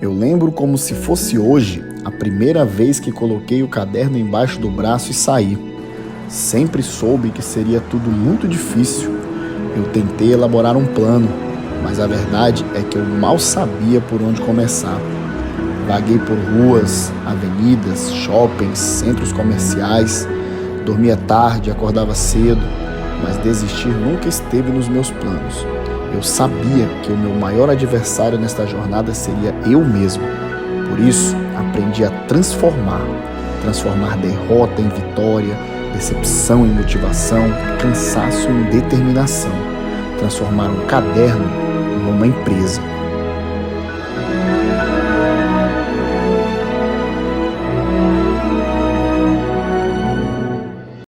Eu lembro como se fosse hoje a primeira vez que coloquei o caderno embaixo do braço e saí. Sempre soube que seria tudo muito difícil. Eu tentei elaborar um plano, mas a verdade é que eu mal sabia por onde começar. Vaguei por ruas, avenidas, shoppings, centros comerciais, dormia tarde, acordava cedo, mas desistir nunca esteve nos meus planos. Eu sabia que o meu maior adversário nesta jornada seria eu mesmo. Por isso, aprendi a transformar derrota em vitória, decepção em motivação, cansaço em determinação. Transformar um caderno em uma empresa.